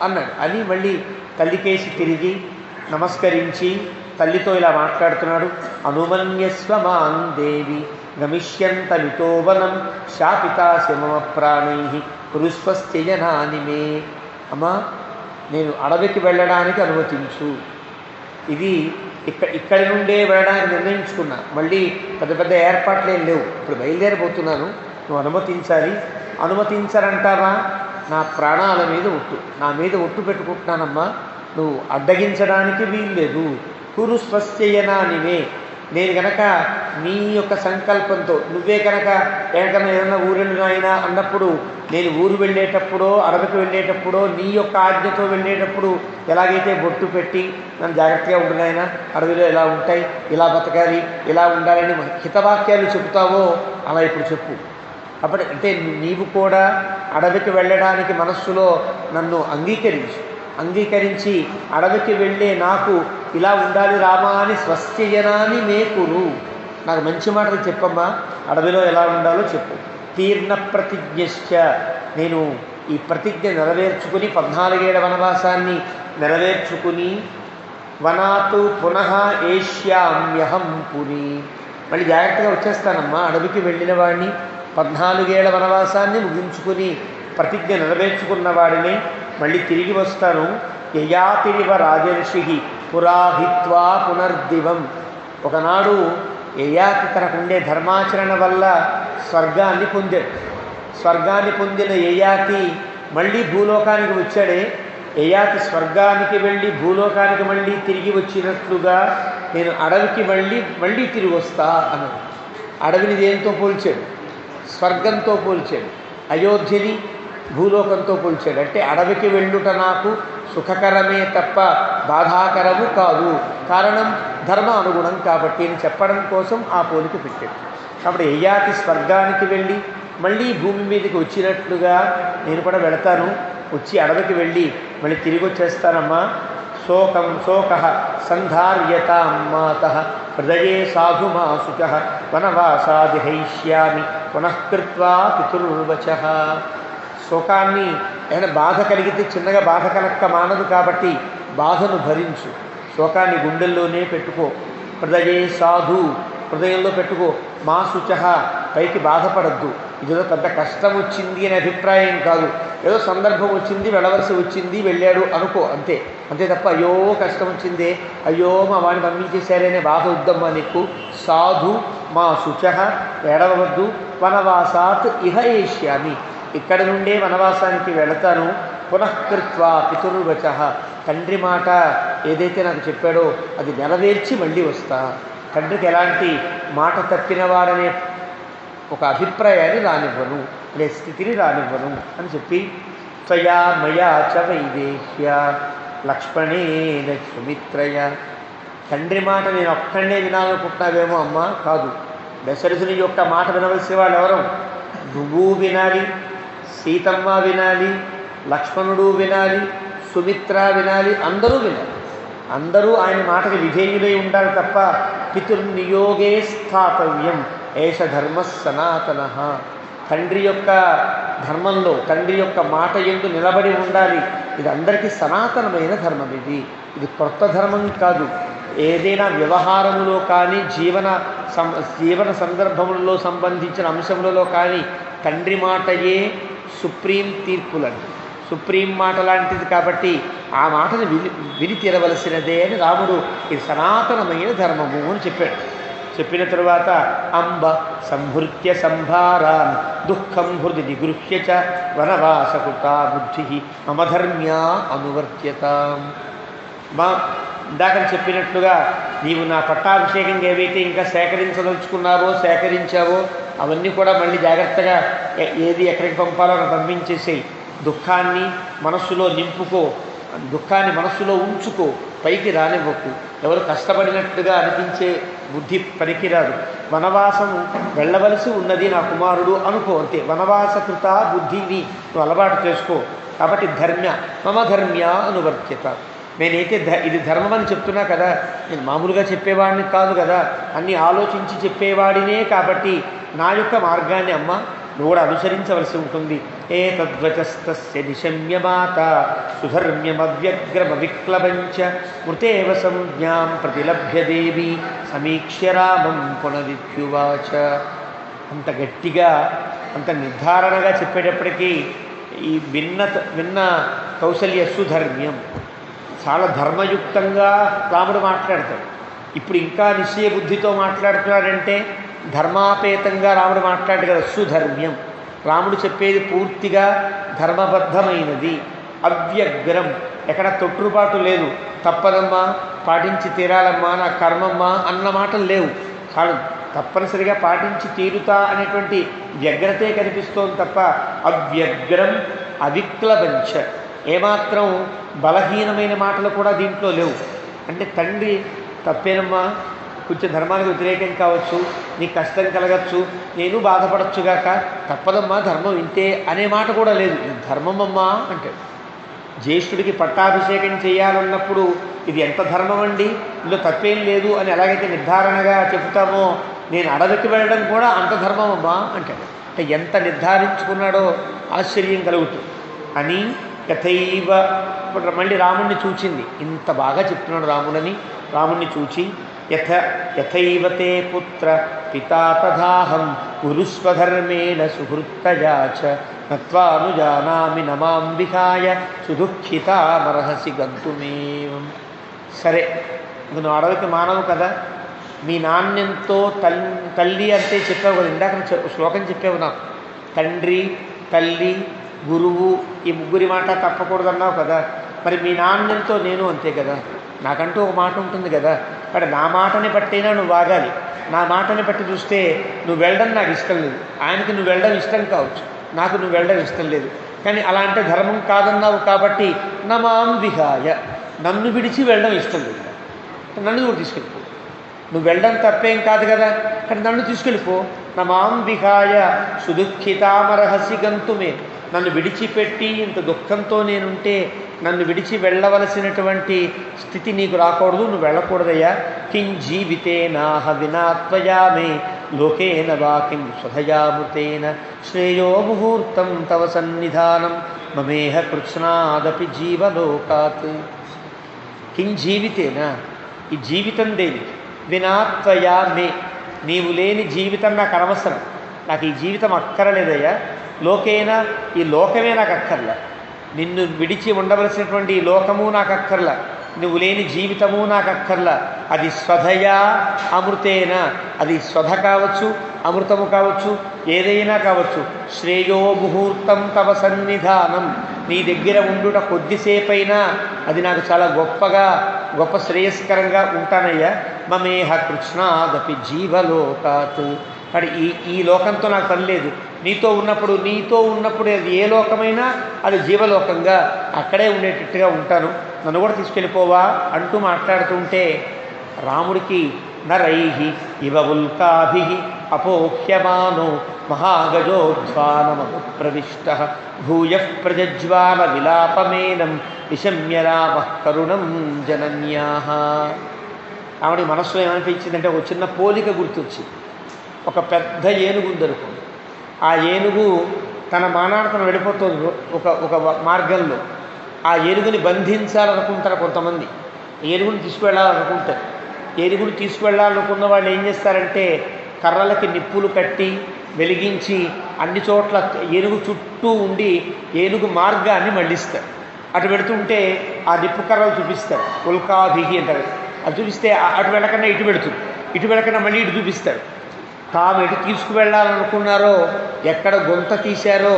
అన్నాడు. అని మళ్ళీ తల్లికేసి తిరిగి నమస్కరించి తల్లితో ఇలా మాట్లాడుతున్నాడు. అనుమన్యస్వ మాం దేవి గమిష్యంతమితో వనం శాపితాసి మమ ప్రాణై పురుస్వస్త్యజనాని మే. అమ్మా, నేను అడవికి వెళ్ళడానికి అనుమతించు. ఇది ఇక్కడి నుండే వెళ్ళడానికి నిర్ణయించుకున్నా. మళ్ళీ పెద్ద పెద్ద ఏర్పాట్లు ఏం లేవు, ఇప్పుడు బయలుదేరిపోతున్నాను, నువ్వు అనుమతించాలి. అనుమతించరంటావా, నా ప్రాణాల మీద ఒట్టు, నా మీద ఒట్టు పెట్టుకుంటున్నానమ్మా, నువ్వు అడ్డగించడానికి వీల్లేదు. కురు స్వస్యయనానివే, నేను కనుక నీ యొక్క సంకల్పంతో, నువ్వే కనుక ఎక్కడికైనా ఏదైనా ఊరెళ్ళు నాయనా అన్నప్పుడు, నేను ఊరు వెళ్ళేటప్పుడో అడవికి వెళ్ళేటప్పుడో నీ యొక్క ఆజ్ఞతో వెళ్ళేటప్పుడు ఎలాగైతే బొట్టు పెట్టి నన్ను జాగ్రత్తగా ఉంటున్నాయన, అడవిలో ఎలా ఉంటాయి, ఇలా బతకాలి, ఇలా ఉండాలని హితవాక్యాలు చెబుతావో అలా ఇప్పుడు చెప్పు. అప్పుడు అంటే నీవు కూడా అడవికి వెళ్ళడానికి మనస్సులో నన్ను అంగీకరించి అడవికి వెళ్ళే నాకు ఇలా ఉండాలి రామా అని స్వస్త్యజనాన్ని మేకును, నాకు మంచి మాటలు చెప్పమ్మా, అడవిలో ఎలా ఉండాలో చెప్పు. తీర్ణ ప్రతిజ్ఞశ్చ, నేను ఈ ప్రతిజ్ఞ నెరవేర్చుకుని 14 ఏళ్ల వనవాసాన్ని నెరవేర్చుకుని వనాతు పునః ఏష్యామ్యహం పురి, మళ్ళీ జాగ్రత్తగా వచ్చేస్తానమ్మా. అడవికి వెళ్ళిన వాడిని 14 ఏళ్ల వనవాసాన్ని ముగించుకుని ప్రతిజ్ఞ నెరవేర్చుకున్న వాడిని మళ్ళీ తిరిగి వస్తాను. యయాతిరివ రాజర్షి పురాహిత్వా పునర్దివం. ఒకనాడు యయాతి తనకుండే ధర్మాచరణ వల్ల స్వర్గాన్ని పొందాడు. స్వర్గాన్ని పొందిన యయాతి మళ్ళీ భూలోకానికి వచ్చాడే. యయాతి స్వర్గానికి వెళ్ళి భూలోకానికి మళ్ళీ తిరిగి వచ్చినట్లుగా నేను అడవికి మళ్ళీ తిరిగి వస్తా అన్నాడు. అడవిని దేంతో పోల్చాడు, స్వర్గంతో పోల్చాడు. అయోధ్యని భూలోకంతో పోల్చాడు. అంటే అడవికి వెళ్ళుట నాకు సుఖకరమే తప్ప బాధాకరము కాదు. కారణం ధర్మ అనుగుణం కాబట్టి అని చెప్పడం కోసం ఆ పోలిక పెట్టాడు. కాబట్టి యయాతి స్వర్గానికి వెళ్ళి మళ్ళీ భూమి మీదకి వచ్చినట్లుగా నేను కూడా వెళతాను. వచ్చి అడవికి వెళ్ళి మళ్ళీ తిరిగి వచ్చేస్తానమ్మా. శోక సంధార్యతాం మాతః హృదయే సాధుమాసుచ వనవాసాది హైష్యామి పునఃకృత్వా పితుర్వచః. శోకాన్ని ఏమైనా బాధ కలిగితే చిన్నగా బాధ కలక్క మానదు కాబట్టి బాధను భరించు, శోకాన్ని గుండెల్లోనే పెట్టుకో. హృదయే సాధు, హృదయంలో పెట్టుకో. మా శుచ, పైకి బాధపడద్దు. ఇదేదో పెద్ద కష్టం వచ్చింది అనే అభిప్రాయం కాదు, ఏదో సందర్భం వచ్చింది, వెళ్ళవలసి వచ్చింది, వెళ్ళాడు అనుకో, అంతే తప్ప అయ్యో కష్టం వచ్చిందే, అయ్యో మా వాడిని పంపించేశారనే బాధ వద్దమ్మా నీకు. సాధు మా శుచ, ఏడవద్దు. వనవాసాత్ ఇహ ఏష్యామి, ఇక్కడ నుండే వనవాసానికి వెళతాను. పునఃకృత్వా పితుర్వచ, తండ్రి మాట ఏదైతే నాకు చెప్పాడో అది నెరవేర్చి మళ్ళీ వస్తా. తండ్రికి ఎలాంటి మాట తప్పినవాడనే ఒక అభిప్రాయాన్ని రానివ్వను, అనే స్థితిని రానివ్వను అని చెప్పి త్వయా మయా చ వైదేహ్య లక్ష్మణేన సుమిత్రయ. తండ్రి మాట నేను ఒక్కడే వినాలనుకుంటున్నావేమో అమ్మ, కాదు. దశరథుని యొక్క మాట వినవలసిన వాళ్ళు ఎవరు? నువ్వు వినాలి, సీతమ్మ వినాలి, లక్ష్మణుడు వినాలి, సుమిత్ర వినాలి, అందరూ వినాలి. అందరూ ఆయన మాటకి విధేయులై ఉండాలి తప్ప పితృనియోగే స్థాతవ్యం ఏష ధర్మ సనాతన. తండ్రి యొక్క ధర్మంలో, తండ్రి యొక్క మాట యందు నిలబడి ఉండాలి. ఇది అందరికీ సనాతనమైన ధర్మం. ఇది కొత్త ధర్మం కాదు. ఏదైనా వ్యవహారములో కానీ జీవన సందర్భములలో సంబంధించిన అంశములలో కానీ తండ్రి మాటయే సుప్రీం తీర్పులను, సుప్రీం మాట లాంటిది. కాబట్టి ఆ మాటను విని తీరవలసినదే అని రాముడు ఇది సనాతనమైన ధర్మము అని చెప్పాడు. చెప్పిన తరువాత అంబ సంహృత్య సంభారాన్ దుఃఖం హృది నిగృహ్య చ వనవాసకృతా బుద్ధి మమ ధర్మ్యా అనువర్త్యతాం. మా ఇందాక చెప్పినట్లుగా నీవు నా పట్టాభిషేకంగా ఏవైతే ఇంకా సేకరించదలుచుకున్నావో సేకరించావో అవన్నీ కూడా మళ్ళీ జాగ్రత్తగా ఏది ఎక్కడికి పంపాలో అక్కడ పంపించేసేయి. దుఃఖాన్ని మనస్సులో నింపుకో, దుఃఖాన్ని మనస్సులో ఉంచుకో, పైకి రానివ్వకు. ఎవరు కష్టపడినట్టుగా అనిపించే బుద్ధి పనికిరాదు. వనవాసం వెళ్ళవలసి ఉన్నది నా కుమారుడు అనుకో, అంతే. వనవాసకృత బుద్ధిని నువ్వు అలవాటు చేసుకో. కాబట్టి ధర్మ్య మమ ధర్మ్య అనువర్త్యత. నేనైతే ఇది ధర్మం అని చెప్తున్నా కదా, నేను మామూలుగా చెప్పేవాడిని కాదు కదా, అన్నీ ఆలోచించి చెప్పేవాడినే. కాబట్టి నా యొక్క మార్గాన్ని అమ్మ నువ్వు కూడా అనుసరించవలసి ఉంటుంది. ఏ తద్వచస్తస్య నిశమ్యమాత సుధర్మ్యమవ్యగ్రమవిక్లవంచ మృతేవ సంజ్ఞాం ప్రతిలభ్య దేవి సమీక్ష్య రామం పునరిత్యువాచ. అంత గట్టిగా అంత నిర్ధారణగా చెప్పేటప్పటికీ ఈ విన్న కౌసల్య సుధర్మ్యం, చాలా ధర్మయుక్తంగా రాముడు మాట్లాడతాడు. ఇప్పుడు ఇంకా నిశ్చయ బుద్ధితో మాట్లాడుతున్నాడంటే ధర్మాపేతంగా రాముడు మాట్లాడు కదా. సుధర్మ్యం, రాముడు చెప్పేది పూర్తిగా ధర్మబద్ధమైనది. అవ్యగ్రం, ఎక్కడ తొట్టుపాటు లేదు. తప్పదమ్మా, పాటించి తీరాలమ్మా, నా కర్మమ్మా అన్న మాటలు లేవు. కాదు, తప్పనిసరిగా పాటించి తీరుతా అనేటువంటి వ్యగ్రతే కనిపిస్తోంది తప్ప అవ్యగ్రం అవిక్లవంచ, ఏమాత్రం బలహీనమైన మాటలు కూడా దీంట్లో లేవు. అంటే తండ్రి తప్పేనమ్మా, కొంచెం ధర్మానికి వ్యతిరేకం కావచ్చు, నీకు కష్టం కలగచ్చు, నేను బాధపడచ్చుగాక, తప్పదమ్మా ధర్మం ఇంతే అనే మాట కూడా లేదు. ఇది ధర్మమమ్మా అంటే. జ్యేష్ఠుడికి పట్టాభిషేకం చేయాలన్నప్పుడు ఇది ఎంత ధర్మం అండి, ఇందులో తప్పేం లేదు అని ఎలాగైతే నిర్ధారణగా చెబుతామో, నేను అడవికి వెళ్ళడం కూడా అంత ధర్మమమ్మా అంటాడు. అంటే ఎంత నిర్ధారించుకున్నాడో ఆశ్చర్యం కలుగుతుంది అని. యథైవ, ఇప్పుడు మళ్ళీ రాముణ్ణి చూచింది, ఇంత బాగా చెప్తున్నాడు రాముడని. రాముణ్ణి చూచి యథైవ తే పుత్ర పితా తథాహం గురుస్వధర్మేణ సుహృత్తజాచ నత్వానుజానామి నమాం విహాయ సుదుఃఖితామర్హసి గంతుమేవం. సరే, నువ్వు అడవికి మానవు కదా, మీ నాన్నెంతో తల్లి అంటే చెప్పావు కదా, ఇందాక శ్లోకం చెప్పావు నాకు. తండ్రి, తల్లి, గురువు ఈ ముగ్గురి మాట తప్పకూడదన్నావు కదా. మరి మీ నాన్నెంతో నేను అంతే కదా, నాకంటూ ఒక మాట ఉంటుంది కదా. మరి నా మాటని బట్టైనా నువ్వు వాగాలి. నా మాటని బట్టి చూస్తే నువ్వు వెళ్ళడం నాకు ఇష్టం లేదు. ఆయనకి నువ్వు వెళ్ళడం ఇష్టం కావచ్చు, నాకు నువ్వు వెళ్ళడం ఇష్టం లేదు. కానీ అలా అంటే ధర్మం కాదన్నావు కాబట్టి నమాం విహాయ, నన్ను విడిచి వెళ్ళడం ఇష్టం లేదు, నన్ను కూడా తీసుకెళ్ళిపో. నువ్వు వెళ్ళడం తప్పేం కాదు కదా, కానీ నన్ను తీసుకెళ్ళిపో. నమాం విహాయ సుదుఃఖితామర్హసి గంతుమే. నన్ను విడిచిపెట్టి ఇంత దుఃఖంతో నేనుంటే నన్ను విడిచి వెళ్ళవలసినటువంటి స్థితి నీకు రాకూడదు, నువ్వు వెళ్ళకూడదయ్యా. కిం జీవితే నాహ వినాత్వయా మే లోకేన వా కిం స్వధయామృతేన శ్రేయో ముహూర్తం తవ సన్నిధానం మమేహ కృష్ణాదపి జీవలోకాత్. కిం జీవితేనా, ఈ జీవితం దేనికి? వినాత్వయా మే, నీవు లేని జీవితం నాకు అనవసరం, నాకు ఈ జీవితం అక్కరలేదయ్యా. లోకేనా, ఈ లోకమే నాకు అక్కర్లా. నిన్ను విడిచి ఉండవలసినటువంటి ఈ లోకము నాకు అక్కర్లా, నువ్వు లేని జీవితము నాకు అక్కర్లా. అది స్వధయా అమృతేన, అది స్వధ కావచ్చు, అమృతము కావచ్చు, ఏదైనా కావచ్చు. శ్రేయో ముహూర్తం తవ సన్నిధానం, నీ దగ్గర ఉండుట కొద్దిసేపైనా అది నాకు చాలా గొప్ప శ్రేయస్కరంగా ఉంటానయ్యా. మమేహ కృష్ణాదపి జీవలోకాత్. కానీ ఈ లోకంతో నాకు పని లేదు. నీతో ఉన్నప్పుడు అది ఏ లోకమైనా అది జీవలోకంగా అక్కడే ఉండేటట్టుగా ఉంటాను, నన్ను కూడా తీసుకెళ్ళిపోవా అంటూ మాట్లాడుతుంటే రాముడికి నరైహి ఇవ ఉల్కాభి అపోహ్యమానో మహాగజోధ్వానమగు ప్రవిష్ట భూయ ప్రజజ్వాల విలాపమేనం నిశమ్య రామ కరుణం జనన్యా. రాముడి మనస్సులో ఏమనిపించిందంటే ఒక చిన్న పోలిక గుర్తొచ్చింది. ఒక పెద్ద ఏనుగు ఉందనుకోండి, ఆ ఏనుగు తన మానాడుతను వెళ్ళిపోతుంది ఒక మార్గంలో. ఆ ఏనుగుని బంధించాలనుకుంటారు కొంతమంది, ఏనుగుని తీసుకువెళ్ళాలనుకుంటారు. ఏనుగుని తీసుకువెళ్ళాలనుకున్న వాళ్ళు ఏం చేస్తారంటే కర్రలకి నిప్పులు కట్టి వెలిగించి అన్ని చోట్ల ఏనుగు చుట్టూ ఉండి ఏనుగు మార్గాన్ని మళ్ళిస్తారు. అటు పెడుతుంటే ఆ నిప్పు కర్రలు చూపిస్తారు, ఉల్కాభిహి అంటారు. అది చూపిస్తే అటు వెళ్ళకుండా ఇటు పెడుతుంది. ఇటు వెళ్ళకుండా మళ్ళీ ఇటు చూపిస్తాడు. తాము ఎటు తీసుకువెళ్ళాలనుకున్నారో, ఎక్కడ గుంత తీశారో,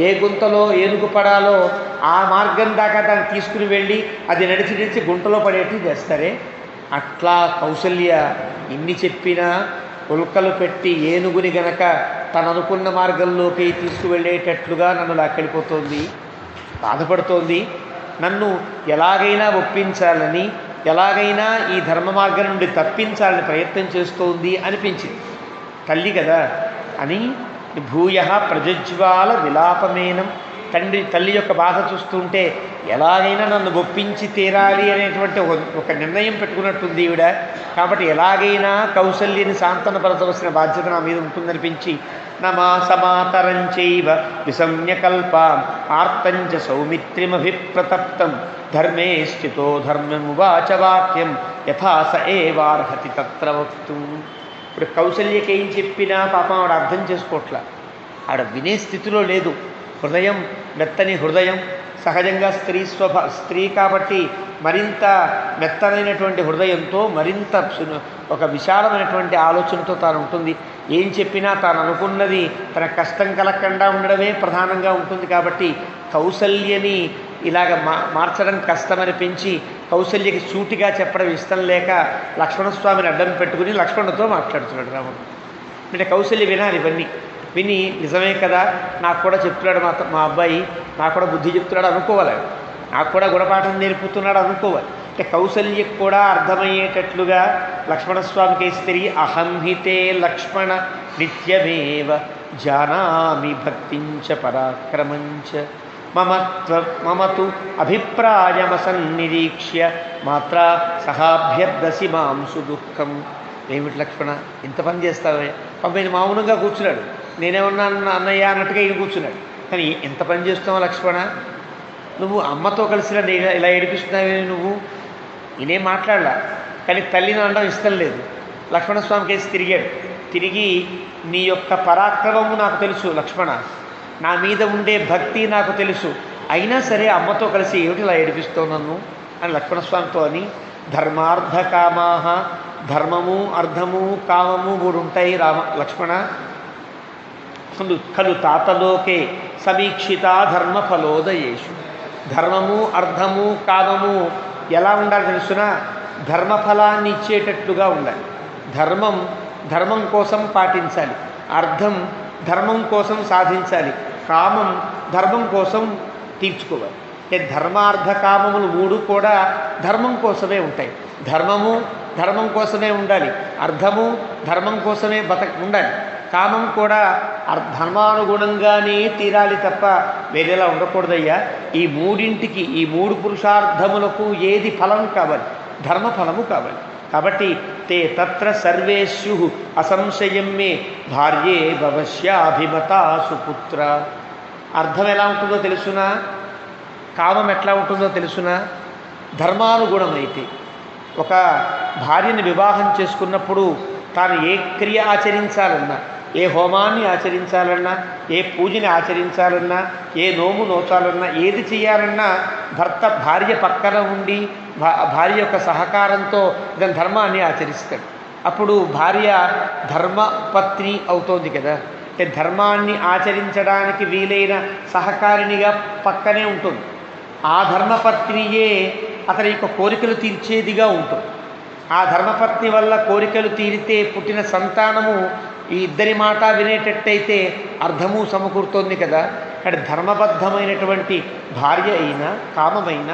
ఏ గుంతలో ఏనుగు పడాలో ఆ మార్గం దాకా దాన్ని తీసుకుని వెళ్ళి అది నడిచి గుంటలో పడేట్టు చేస్తారే, అట్లా కౌసల్య ఇన్ని చెప్పినా ఉల్కలు పెట్టి ఏనుగుని గనక తను అనుకున్న మార్గంలోకి తీసుకువెళ్ళేటట్లుగా నన్ను లాక్కెళ్ళిపోతోంది, బాధపడుతోంది. నన్ను ఎలాగైనా ఒప్పించాలని, ఎలాగైనా ఈ ధర్మ మార్గం నుండి తప్పించాలని ప్రయత్నం చేస్తోంది అనిపించింది. తల్లి కదా అని భూయ ప్రజ్వాల విలాపమేనం. తల్లి యొక్క బాధ చూస్తుంటే ఎలాగైనా నన్ను ఒప్పించి తీరాలి అనేటువంటి ఒక నిర్ణయం పెట్టుకున్నట్టుంది ఈవిడ. కాబట్టి ఎలాగైనా కౌసల్యని సాంతనపరచవలసిన బాధ్యత నా మీద ఉంటుందనిపించి నమాసమాతరంచైవ విసమ్యకల్పాం ఆర్తంచ సౌమిత్రిమభిప్రతప్తం ధర్మే స్థితో ధర్మమువాచ వాక్యం యథా స ఏవార్హతి తత్ర వక్తుం. ఇప్పుడు కౌసల్యకి ఏం చెప్పినా పాపం ఆవిడ అర్థం చేసుకోవట్లా, ఆవిడ వినే స్థితిలో లేదు. హృదయం మెత్తని హృదయం, సహజంగా స్త్రీ కాబట్టి మరింత మెత్తనైనటువంటి హృదయంతో, మరింత ఒక విశాలమైనటువంటి ఆలోచనతో తాను ఉంటుంది. ఏం చెప్పినా తాను అనుకున్నది తన కష్టం కలగకుండా ఉండడమే ప్రధానంగా ఉంటుంది. కాబట్టి కౌసల్యని ఇలాగ మార్చడం కష్టమనిపించి కౌసల్యకి సూటిగా చెప్పడం ఇష్టం లేక లక్ష్మణస్వామిని అడ్డం పెట్టుకుని లక్ష్మణుడితో మాట్లాడుతున్నాడు రాముడు. అంటే కౌసల్య వినాలి ఇవన్నీ. విని నిజమే కదా, నాకు కూడా చెప్తున్నాడు మా అబ్బాయి, నాకు కూడా బుద్ధి చెప్తున్నాడు అనుకోవాలి, నాకు కూడా గుణపాఠం నేర్పుతున్నాడు అనుకోవాలి. అంటే కౌసల్యకు కూడా అర్థమయ్యేటట్లుగా లక్ష్మణస్వామికి తిరిగి అహంహితే లక్ష్మణ నిత్యమేవ జానామి భక్తించ పరాక్రమంచ మమతు అభిప్రాయమసన్నిరీక్ష్య మాత్ర సహాభ్యర్థసి మాంసు దుఃఖం. ఏమిటి లక్ష్మణ ఇంత పని చేస్తావే? పంపైన మౌనంగా కూర్చున్నాడు. నేనేమన్నా అన్నయ్య అన్నట్టుగా ఈయన కూర్చున్నాడు. కానీ ఎంత పని చేస్తున్నావు లక్ష్మణ, నువ్వు అమ్మతో కలిసి ఇలా ఏడిపిస్తున్నావే నువ్వు? నేనేం మాట్లాడలా, కానీ తల్లిని అనడం ఇష్టం లేదు. లక్ష్మణస్వామి కేసి తిరిగాడు. తిరిగి నీ యొక్క పరాక్రమము నాకు తెలుసు లక్ష్మణ, నా మీద ఉండే భక్తి నాకు తెలుసు, అయినా సరే అమ్మతో కలిసి ఏమిటి ఇలా ఏడిపిస్తావు నన్ను అని లక్ష్మణస్వామితో అని. ధర్మార్థ కామాహ, ధర్మము అర్థము కామము మూడు ఉంటాయి లక్ష్మణ. ఖలు తాతలోకే సమీక్షిత ధర్మఫలోదయేషు. ధర్మము అర్థము కామము ఎలా ఉండాలి తెలుసునా? ధర్మఫలాన్ని ఇచ్చేటట్లుగా ఉండాలి. ధర్మం కోసం పాటించాలి, అర్థం ధర్మం కోసం సాధించాలి, కామం ధర్మం కోసం తీర్చుకోవాలి. ధర్మార్థ కామములు మూడు కూడా ధర్మం కోసమే ఉంటాయి. ధర్మం కోసమే ఉండాలి, అర్థము ధర్మం కోసమే ఉండాలి, కామం కూడా ధర్మానుగుణంగానే తీరాలి తప్ప వేరేలా ఉండకూడదయ్యా. ఈ మూడింటికి, ఈ మూడు పురుషార్థములకు ఏది ఫలం కావాలి? ధర్మఫలము కావాలి. కాబట్టి తే తత్ర సర్వేషు అసంశయం మే భార్యే భవశ్యాభిమతా సుపుత్ర. అర్థం ఎలా ఉంటుందో తెలుసునా? కామం ఎట్లా ఉంటుందో తెలుసునా? ధర్మానుగుణమైతే ఒక భార్యని వివాహం చేసుకున్నప్పుడు తాను ఏ క్రియ ఆచరించాలన్నా, ఏ హోమాన్ని ఆచరించాలన్నా, ఏ పూజని ఆచరించాలన్నా, ఏ నోము నోచాలన్నా, ఏది చేయాలన్నా భార్య పక్కన ఉండి భార్య యొక్క సహకారంతో దాని ధర్మాన్ని ఆచరిస్తాడు. అప్పుడు భార్య ధర్మపత్ని అవుతోంది కదా. ధర్మాన్ని ఆచరించడానికి వీలైన సహకారినిగా పక్కనే ఉంటుంది. ఆ ధర్మపత్నియే అతని యొక్క కోరికలు తీర్చేదిగా ఉంటుంది. ఆ ధర్మపత్ని వల్ల కోరికలు తీరితే పుట్టిన సంతానము ఈ ఇద్దరి మాట వినేటట్టయితే అర్థము సమకూరుతోంది కదా. కానీ ధర్మబద్ధమైనటువంటి భార్య అయినా, కామమైన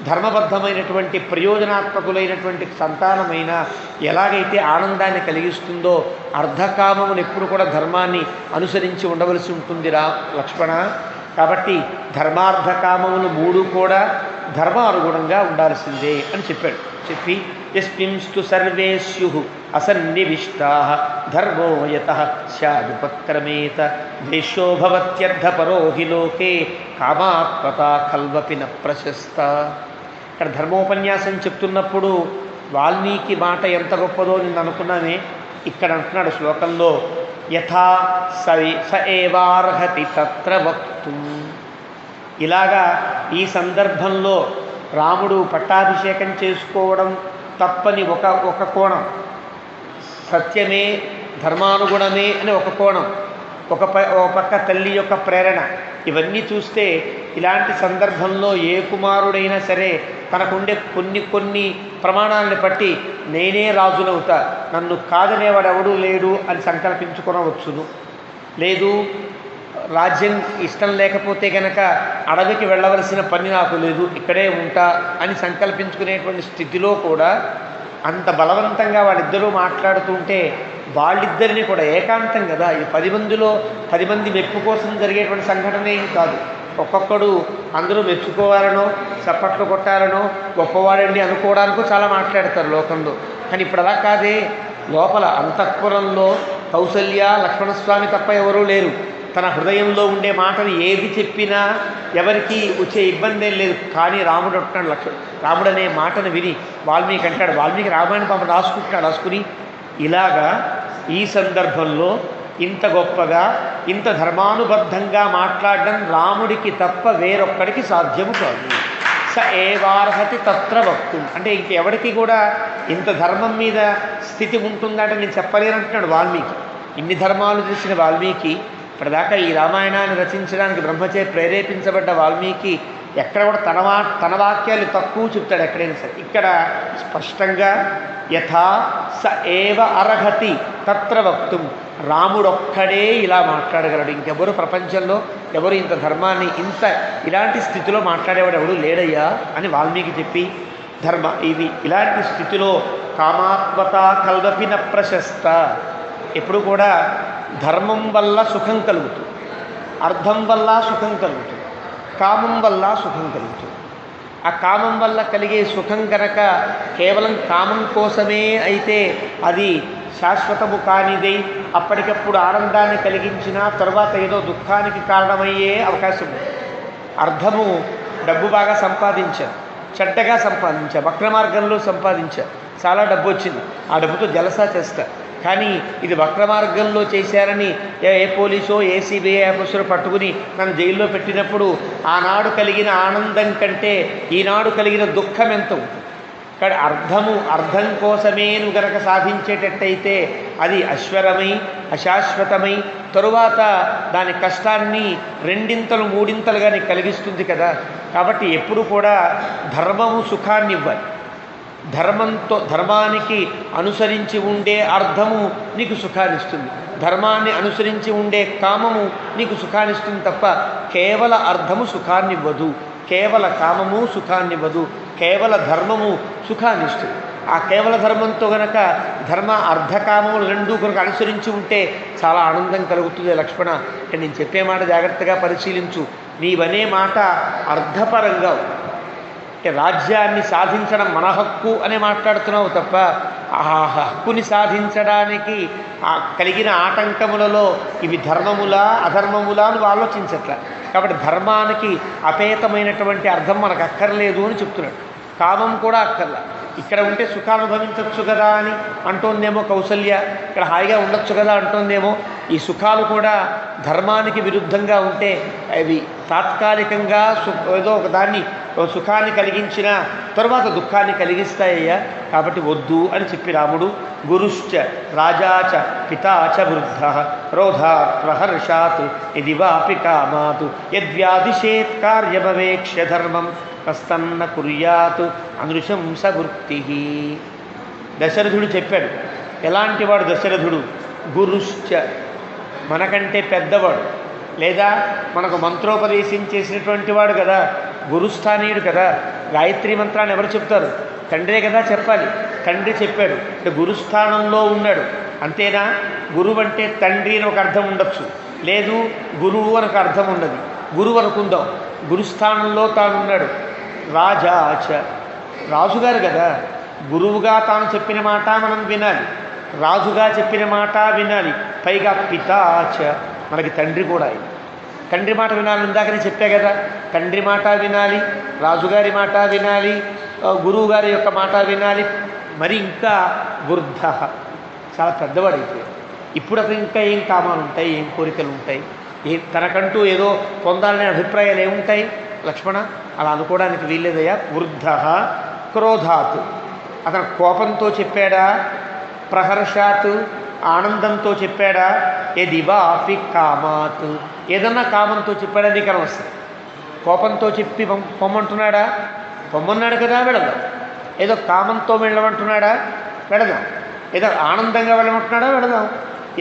ధర్మబద్ధమైనటువంటి ప్రయోజనాత్మకులైనటువంటి సంతానమైన ఎలాగైతే ఆనందాన్ని కలిగిస్తుందో, అర్ధకామమును ఎప్పుడు కూడా ధర్మాన్ని అనుసరించి ఉండవలసి ఉంటుంది లక్ష్మణ. కాబట్టి ధర్మార్థకామములు మూడు కూడా ధర్మానుగుణంగా ఉండాల్సిందే అని చెప్పాడు. చెప్పి యస్మింస్తు సర్వేస్యు అసన్నివిష్టా ధర్మో యతః స్యాదుపక్రమేత ద్వేషో భవత్యర్థపరో హి లోకే కామాత్మతా ఖల్వపి న ప్రశస్త. ఇక్కడ ధర్మోపన్యాసం చెప్తున్నప్పుడు వాల్మీకి మాట ఎంత గొప్పదో నేను అనుకున్నానే. ఇక్కడ అంటున్నాడు శ్లోకంలో, యథా స ఏవార్హతి తత్ర వక్తుం. ఇలాగా ఈ సందర్భంలో రాముడు పట్టాభిషేకం చేసుకోవడం తప్పని ఒక కోణం, సత్యమే ధర్మానుగుణమే అని ఒక కోణం, ఒక పక్క తల్లి యొక్క ప్రేరణ. ఇవన్నీ చూస్తే ఇలాంటి సందర్భంలో ఏ కుమారుడైనా సరే తనకుండే కొన్ని ప్రమాణాలను బట్టి నేనే రాజునవుతా, నన్ను కాదనేవాడు ఎవడూ లేడు అని సంకల్పించుకొనవచ్చును. లేదు, రాజ్యం ఇష్టం లేకపోతే కనుక అడవికి వెళ్ళవలసిన పని నాకు లేదు, ఇక్కడే ఉంటా అని సంకల్పించుకునేటువంటి స్థితిలో కూడా అంత బలవంతంగా వాళ్ళిద్దరూ మాట్లాడుతుంటే వాళ్ళిద్దరిని కూడా ఏకాంతం కదా, ఈ 10 మందిలో 10 మంది మెప్పు కోసం జరిగేటువంటి సంఘటన ఏం కాదు. ఒక్కొక్కడు అందరూ మెచ్చుకోవాలనో చప్పట్లు కొట్టాలనో గొప్పవాడండి అనుకోవడానికో చాలా మాట్లాడతారు లోకంలో. కానీ ఇప్పుడు అలా కాదే, లోపల అంతఃపురంలో కౌసల్య లక్ష్మణస్వామి తప్ప ఎవరూ లేరు. తన హృదయంలో ఉండే మాటలు ఏది చెప్పినా ఎవరికి వచ్చే ఇబ్బంది ఏం లేదు. కానీ రాముడు అంటున్నాడు, రాముడు అనే మాటను విని వాల్మీకి అంటాడు, వాల్మీకి రామాయణ పాపం రాసుకుని ఇలాగా ఈ సందర్భంలో ఇంత గొప్పగా ఇంత ధర్మానుబద్ధంగా మాట్లాడడం రాముడికి తప్ప వేరొక్కడికి సాధ్యము కాదు. స ఏవార్హతి తత్ర వక్తుం, అంటే ఇంకెవరికి కూడా ఇంత ధర్మం మీద స్థితి ఉంటుందంటే నేను చెప్పలేనంటున్నాడు వాల్మీకి. ఇన్ని ధర్మాలు తెలిసిన వాల్మీకి, ఇప్పటిదాకా ఈ రామాయణాన్ని రచించడానికి బ్రహ్మచే ప్రేరేపించబడ్డ వాల్మీకి ఎక్కడ కూడా తన వాక్యాలు తక్కువ చెప్తాడు ఎక్కడైనా సరే. ఇక్కడ స్పష్టంగా యథా స ఏవ అర్హతి తత్ర వక్తుం, రాముడొక్కడే ఇలా మాట్లాడగలడు, ఇంకెవరు ప్రపంచంలో ఎవరు ఇంత ధర్మాన్ని ఇలాంటి స్థితిలో మాట్లాడేవాడు ఎవడు లేడయ్యా అని వాల్మీకి చెప్పి ఇది ఇలాంటి స్థితిలో కామాత్మత కల్వపిన ప్రశస్త. ఎప్పుడు కూడా ధర్మం వల్ల సుఖం కలుగుతుంది, అర్థం వల్ల సుఖం కలుగుతుంది, కామం వల్ల సుఖం కలుగుతుంది. ఆ కామం వల్ల కలిగే సుఖం కనుక కేవలం కామం కోసమే అయితే అది శాశ్వతము కానిదై అప్పటికప్పుడు ఆనందాన్ని కలిగించిన తర్వాత ఏదో దుఃఖానికి కారణమయ్యే అవకాశం ఉంది. అర్థము డబ్బు బాగా సంపాదించారు, చెడ్డగా సంపాదించారు, వక్ర మార్గంలో సంపాదించారు, చాలా డబ్బు వచ్చింది, ఆ డబ్బుతో జలసా చేస్తారు. కానీ ఇది వక్ర మార్గంలో చేశారని ఏ పోలీసో ఏ సిబిఐ ఆఫీసర్ పట్టుకుని నన్ను జైల్లో పెట్టినప్పుడు ఆనాడు కలిగిన ఆనందం కంటే ఈనాడు కలిగిన దుఃఖం ఎంత ఉంటుంది. కానీ అర్థం కోసమే నువ్వు గనక సాధించేటట్టయితే అది అశ్వరమై అశాశ్వతమై తరువాత దాని కష్టాన్ని రెండింతలు మూడింతలుగా నీకు కలిగిస్తుంది కదా. కాబట్టి ఎప్పుడు కూడా ధర్మము సుఖాన్ని ఇవ్వాలి, ధర్మానికి అనుసరించి ఉండే అర్థము నీకు సుఖాన్నిస్తుంది, ధర్మాన్ని అనుసరించి ఉండే కామము నీకు సుఖాన్నిస్తుంది తప్ప కేవల అర్థము సుఖాన్నివ్వదు, కేవల కామము సుఖాన్నివ్వదు, కేవల ధర్మము సుఖాన్నిస్తుంది. ఆ కేవల ధర్మంతో గనక అర్ధకామములు రెండూ కనుక అనుసరించి ఉంటే చాలా ఆనందం కలుగుతుంది. లక్ష్మణ, నేను చెప్పే మాట జాగ్రత్తగా పరిశీలించు. నీవనే మాట అర్థపరంగా, అంటే రాజ్యాన్ని సాధించడం మన హక్కు అనే మాట్లాడుతున్నావు తప్ప ఆ హక్కుని సాధించడానికి కలిగిన ఆటంకములలో ఇవి ధర్మములా అధర్మములా నువ్వు ఆలోచించట్ల. కాబట్టి ధర్మానికి అపేతమైనటువంటి అర్థం మనకు అక్కర్లేదు అని చెప్తున్నాడు. కామం కూడా అక్కర్లా, ఇక్కడ ఉంటే సుఖానుభవించవచ్చు కదా అని అంటోందేమో కౌసల్య, ఇక్కడ హాయిగా ఉండొచ్చు కదా అంటోందేమో. ఈ సుఖాలు కూడా ధర్మానికి విరుద్ధంగా ఉంటే అవి తాత్కాలికంగా ఏదో ఒక దాన్ని సుఖాన్ని కలిగించిన తరువాత దుఃఖాన్ని కలిగిస్తాయ్యా. కాబట్టి వద్దు అని చెప్పి రాముడు గురుశ్చ రాజాచ పితాచ వృద్ధ క్రోధాత్ ప్రహర్షాత్ ఇది వాపి కామాత్ యద్వ్యాదిశేత్ కార్యమవేక్ష్య ధర్మం కస్తన్న కుర్యాత్ అనృశంస వృత్తి. దశరథుడు చెప్పాడు. ఎలాంటి వాడు దశరథుడు? గురుశ్చ, మనకంటే పెద్దవాడు, లేదా మనకు మంత్రోపదేశం చేసినటువంటి వాడు కదా, గురుస్థానీయుడు కదా. గాయత్రి మంత్రాన్ని ఎవరు చెప్తారు? తండ్రే కదా చెప్పాలి. తండ్రి చెప్పాడు అంటే గురుస్థానంలో ఉన్నాడు. అంతేనా? గురువు అంటే తండ్రి అని ఒక అర్థం ఉండొచ్చు, లేదు గురువు అని ఒక అర్థం ఉన్నది. గురువు అనుకుందాం, గురుస్థానంలో తానున్నాడు. రాజాచ, రాజుగారు కదా, గురువుగా తాను చెప్పిన మాట మనం వినాలి, రాజుగా చెప్పిన మాట వినాలి. పైగా పితాచ, మనకి తండ్రి కూడా. తండ్రి మాట వినాలి, ఇందాకనే చెప్పా కదా, తండ్రి మాట వినాలి, రాజుగారి మాట వినాలి, గురువుగారి యొక్క మాట వినాలి. మరి ఇంకా వృద్ధ, చాలా పెద్దవాడైతే ఇప్పుడు అతను ఇంకా ఏం కామాలు ఉంటాయి, ఏం కోరికలు ఉంటాయి, తనకంటూ ఏదో పొందాలనే అభిప్రాయాలు ఏముంటాయి లక్ష్మణ? అలా అనుకోవడానికి వీల్లేదయ్యా. వృద్ధ క్రోధాత్, అతను కోపంతో చెప్పాడా ప్రహర్షాత్ ఆనందంతో చెప్పాడా, ఎదివాఫి కామాత్ ఏదన్నా కామంతో చెప్పాడా నీకు అనవసరం. కోపంతో చెప్పి పొమ్మంటున్నాడా, పొమ్మన్నాడు కదా వెళదాం. ఏదో కామంతో వెళ్ళమంటున్నాడా, వెళదాం. ఏదో ఆనందంగా వెళ్ళమంటున్నాడా, వెళదాం.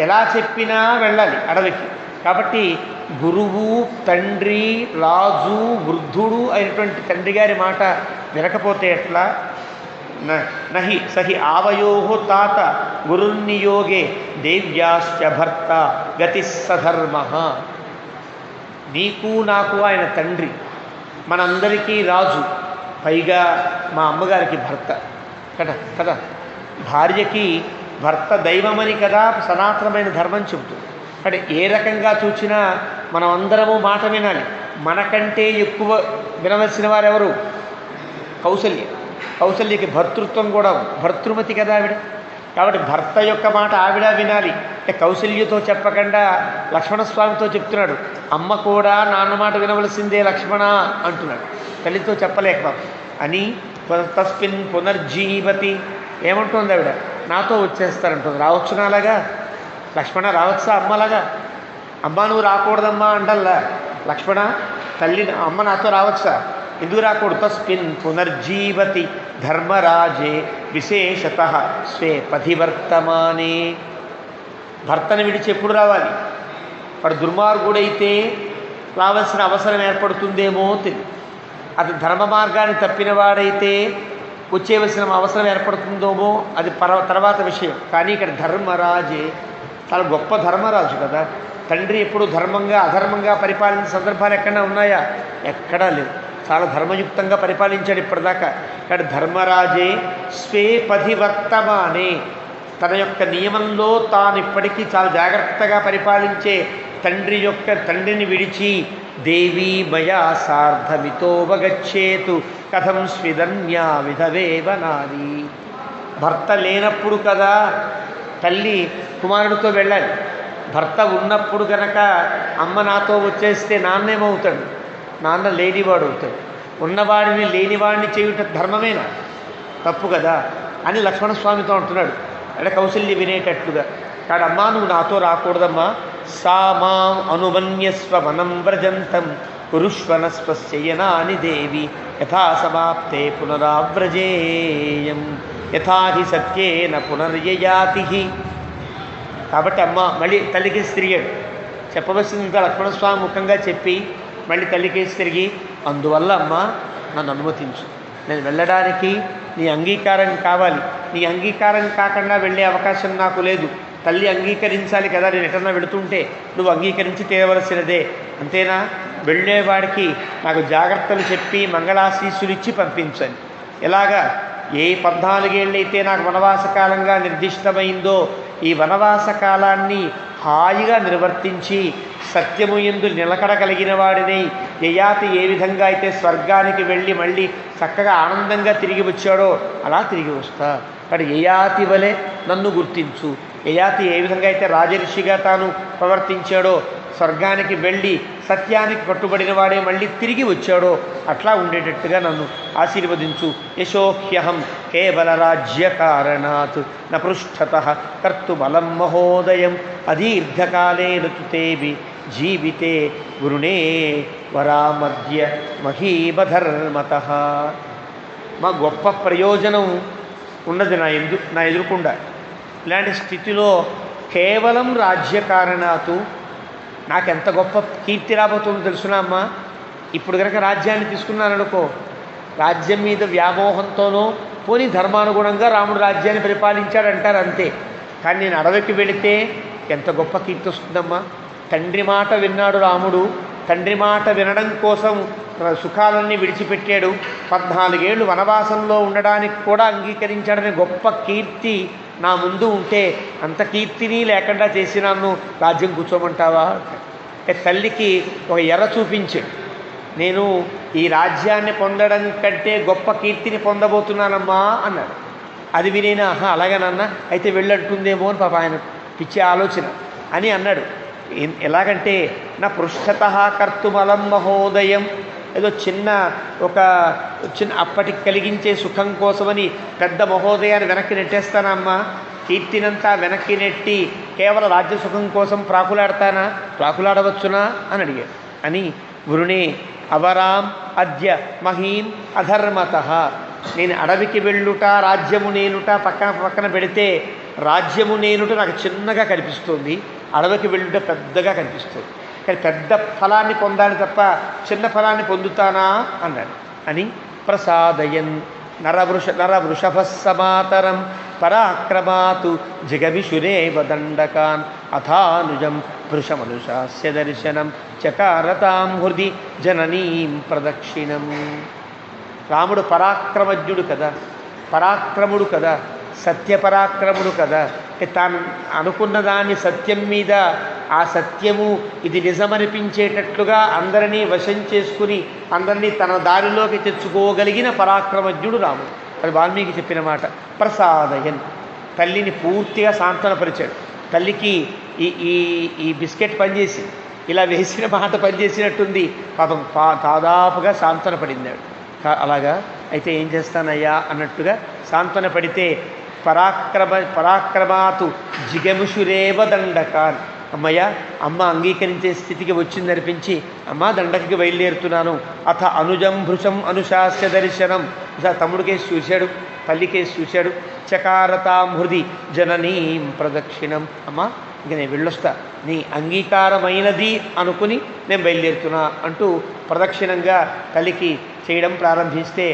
ఎలా చెప్పినా వెళ్ళాలి అడవికి. కాబట్టి గురువు, తండ్రి, రాజు, వృద్ధుడు అయినటువంటి తండ్రి గారి మాట వినకపోతే ఎట్లా? నహి సహి ఆవయో తాత గురుర్నియోగే దేవ్యాశ్చ భర్త గతి సధర్మ. నీకు నాకు ఆయన తండ్రి, మనందరికీ రాజు, పైగా మా అమ్మగారికి భర్త కదా కదా. భార్యకి భర్త దైవమని కదా సనాతనమైన ధర్మం చెబుతుంది. అంటే ఏ రకంగా చూసినా మనం అందరము మాట వినాలి. మనకంటే ఎక్కువ వినవలసిన వారెవరు? కౌసల్య. కౌసల్యకి భర్తృత్వం కూడా, భర్తృమతి కదా ఆవిడ. కాబట్టి భర్త యొక్క మాట ఆవిడ వినాలి. కౌసల్యతో చెప్పకుండా లక్ష్మణస్వామితో చెప్తున్నాడు. అమ్మ కూడా నాన్న మాట వినవలసిందే లక్ష్మణ అంటున్నాడు. తల్లితో చెప్పలేక అని తస్మిన్ పునర్జీవతి ఏమంటుంది ఆవిడ? నాతో వచ్చేస్తారంటుంది. రావచ్చు నాలాగా లక్ష్మణ, రావచ్చా అమ్మలాగా? అమ్మ నువ్వు రాకూడదమ్మా అంటల్లా. లక్ష్మణ తల్లి అమ్మ నాతో రావచ్చా? ఎందుకు రాకూడదు? తస్మిన్ పునర్జీవతి ధర్మరాజే విశేషత స్వే పతివర్తమానే. భర్తను విడిచి ఎప్పుడు రావాలి? వాడు దుర్మార్గుడైతే రావాల్సిన అవసరం ఏర్పడుతుందేమో తెలియదు. అది ధర్మ మార్గాన్ని తప్పిన వాడైతే వచ్చేవలసిన అవసరం ఏర్పడుతుందేమో అది తర్వాత విషయం. కానీ ఇక్కడ ధర్మరాజే చాలా గొప్ప ధర్మరాజు కదా. తండ్రి ఎప్పుడు ధర్మంగా అధర్మంగా పరిపాలించిన సందర్భాలు ఎక్కడైనా ఉన్నాయా? ఎక్కడా లేవు. చాలా ధర్మయుక్తంగా పరిపాలించాడు ఇప్పటిదాకా. ఇక్కడ ధర్మరాజే స్వే పతివర్తమానే, తన యొక్క నియమంలో తాను ఇప్పటికీ చాలా జాగ్రత్తగా పరిపాలించే తండ్రిని విడిచి దేవీ మయా సార్ధమితోవగచ్చేతు కథం స్విదన్యా విధవేవ నాది. భర్త లేనప్పుడు కదా తల్లి కుమారుడితో వెళ్ళాలి. భర్త ఉన్నప్పుడు కనుక అమ్మ నాతో వచ్చేస్తే నాన్నేమవుతాడు? నాన్న లేనివాడు అవుతాడు. ఉన్నవాడిని లేనివాడిని చేయుట ధర్మమేనా? తప్పు కదా అని లక్ష్మణస్వామితో అంటున్నాడు. అంటే కౌశల్య వినేటట్లుగా. కాడు అమ్మా నువ్వు నాతో రాకూడదమ్మా. సా మాం అనుమన్యస్వ వనం వ్రజంతం కురుష్వనస్వస్యయనాని దేవి యథా సమాప్తే పునరావ్రజేయం యథాహి సత్యేన పునర్యయాతి. కాబట్టి అమ్మ మళ్ళీ తల్లికేసి తిరిగాడు. చెప్పవలసింది లక్ష్మణస్వామి ముఖంగా చెప్పి మళ్ళీ తల్లికేసి తిరిగి, అందువల్ల అమ్మ నన్ను అనుమతించు, నేను వెళ్ళడానికి నీ అంగీకారం కావాలి. నీ అంగీకారం కాకుండా వెళ్ళే అవకాశం నాకు లేదు. తల్లి అంగీకరించాలి కదా. నేను ఎటన్నా వెళుతుంటే నువ్వు అంగీకరించి తీరవలసినదే, అంతేనా? వెళ్ళేవాడికి నాకు జాగ్రత్తలు చెప్పి మంగళాశీస్సులు ఇచ్చి పంపించని. ఎలాగా? ఏ 14 ఏళ్ళైతే నాకు వనవాస కాలంగా నిర్దిష్టమైందో ఈ వనవాస కాలాన్ని హాయిగా నిర్వర్తించి సత్యము యందు నిలకడ కలిగిన వాడిని యయాతి ఏ విధంగా అయితే స్వర్గానికి వెళ్ళి మళ్ళీ చక్కగా ఆనందంగా తిరిగి వచ్చాడో అలా తిరిగి వస్తా. కానీ యయాతి వలె నన్ను గుర్తించు. యయాతి ఏ విధంగా అయితే రాజర్షిగా తాను ప్రవర్తించాడో, స్వర్గానికి వెళ్ళి సత్యానికి కట్టుబడిన వాడే మళ్ళీ తిరిగి వచ్చాడో అట్లా ఉండేటట్టుగా నన్ను ఆశీర్వదించు. యశోహ్యహం కేవల రాజ్యకారణాత్ న పృష్ఠతః కర్తుమలం మహోదయం అదీర్ఘకాలేన తుతేవి జీవితే వృణే వరామధ్య మహీమధర్మతః. మా గొప్ప ప్రయోజనం ఉన్నది నా ఎదురుకుండా. ఇలాంటి స్థితిలో కేవలం రాజ్యకారణాతు నాకెంత గొప్ప కీర్తి రాబోతుందో తెలుసునా అమ్మా? ఇప్పుడు కనుక రాజ్యాన్ని తీసుకున్నాననుకో, రాజ్యం మీద వ్యామోహంతోనో పోనీ ధర్మానుగుణంగా రాముడు రాజ్యాన్ని పరిపాలించాడంటారు అంతే. కానీ నేను అడవికి వెళితే ఎంత గొప్ప కీర్తి వస్తుందమ్మా. తండ్రి మాట విన్నాడు రాముడు. తండ్రి మాట వినడం కోసం సుఖాలన్నీ విడిచిపెట్టాడు. 14 ఏళ్ళు వనవాసంలో ఉండడానికి కూడా అంగీకరించాడనే గొప్ప కీర్తి నా ముందు ఉంటే అంత కీర్తిని లేకుండా చేసి నన్ను రాజ్యం కూర్చోమంటావా? తల్లికి ఒక ఎర్ర చూపించాడు. నేను ఈ రాజ్యాన్ని పొందడం కంటే గొప్ప కీర్తిని పొందబోతున్నానమ్మా అన్నాడు. అది వినేనా, అలాగేనన్నా అయితే వెళ్ళంటుందేమో అని పాప ఆయన పిచ్చే ఆలోచన అని అన్నాడు. ఎలాగంటే నా పృష్ఠతః కర్తుమలం మహోదయం, ఏదో ఒక చిన్న అప్పటికి కలిగించే సుఖం కోసమని పెద్ద మహోదయాన్ని వెనక్కి నెట్టేస్తానమ్మా. కీర్తినంతా వెనక్కి నెట్టి కేవలం రాజ్యసుఖం కోసం ప్రాకులాడవచ్చునా అని అడిగాడు. అని వృణే అవరాం అద్య మహీం అధర్మత. నేను అడవికి వెళ్ళుట రాజ్యము నేనుట పక్కన పెడితే రాజ్యము నేనుట నాకు చిన్నగా కనిపిస్తుంది, అడవికి వెళ్ళుట పెద్దగా కనిపిస్తుంది. కానీ పెద్ద ఫలాన్ని పొందాలి తప్ప చిన్న ఫలాన్ని పొందుతానా అన్నాడు. అని ప్రసాదయన్ నరవృషభ సమాతరం పరాక్రమాతు జిగవిషురేవ దండకాన్ అథానుజం వృషమనుశాస్య దర్శనం చకారతాం హృది జననీం ప్రదక్షిణం. రాముడు పరాక్రమజ్ఞుడు కదా, పరాక్రముడు కదా, సత్యపరాక్రముడు కదా. తాను అనుకున్న దాన్ని సత్యం మీద ఆ సత్యము ఇది నిజమనిపించేటట్లుగా అందరినీ వశం చేసుకుని అందరినీ తన దారిలోకి తెచ్చుకోగలిగిన పరాక్రమజ్ఞుడు రాముడు. అది వాల్మీకి చెప్పిన మాట. ప్రసాదయన్, తల్లిని పూర్తిగా సాంత్వనపరిచాడు. తల్లికి ఈ బిస్కెట్ పనిచేసి ఇలా వేసిన మాట పనిచేసినట్టుంది, పాపం దాదాపుగా సాంత్వన పడిందాడు. అలాగా అయితే ఏం చేస్తానయ్యా అన్నట్టుగా సాంత్వన పడితే పరాక్రమాతు జిగముషురేవ దండకాన్. అమ్మయ్య, అమ్మ అంగీకరించే స్థితికి వచ్చిందనిపించి అమ్మ దండకి బయలుదేరుతున్నాను. అథ అనుజం భృశం అనుశాస్య దర్శనం. తమ్ముడికేసి చూశాడు, తల్లికేసి చూశాడు. చకారతాం హృది జననీం ప్రదక్షిణం. అమ్మ ఇంక నేను వెళ్ళొస్తా, నీ అంగీకారమైనది అనుకుని నేను బయలుదేరుతున్నా అంటూ ప్రదక్షిణంగా తల్లికి చేయడం ప్రారంభిస్తే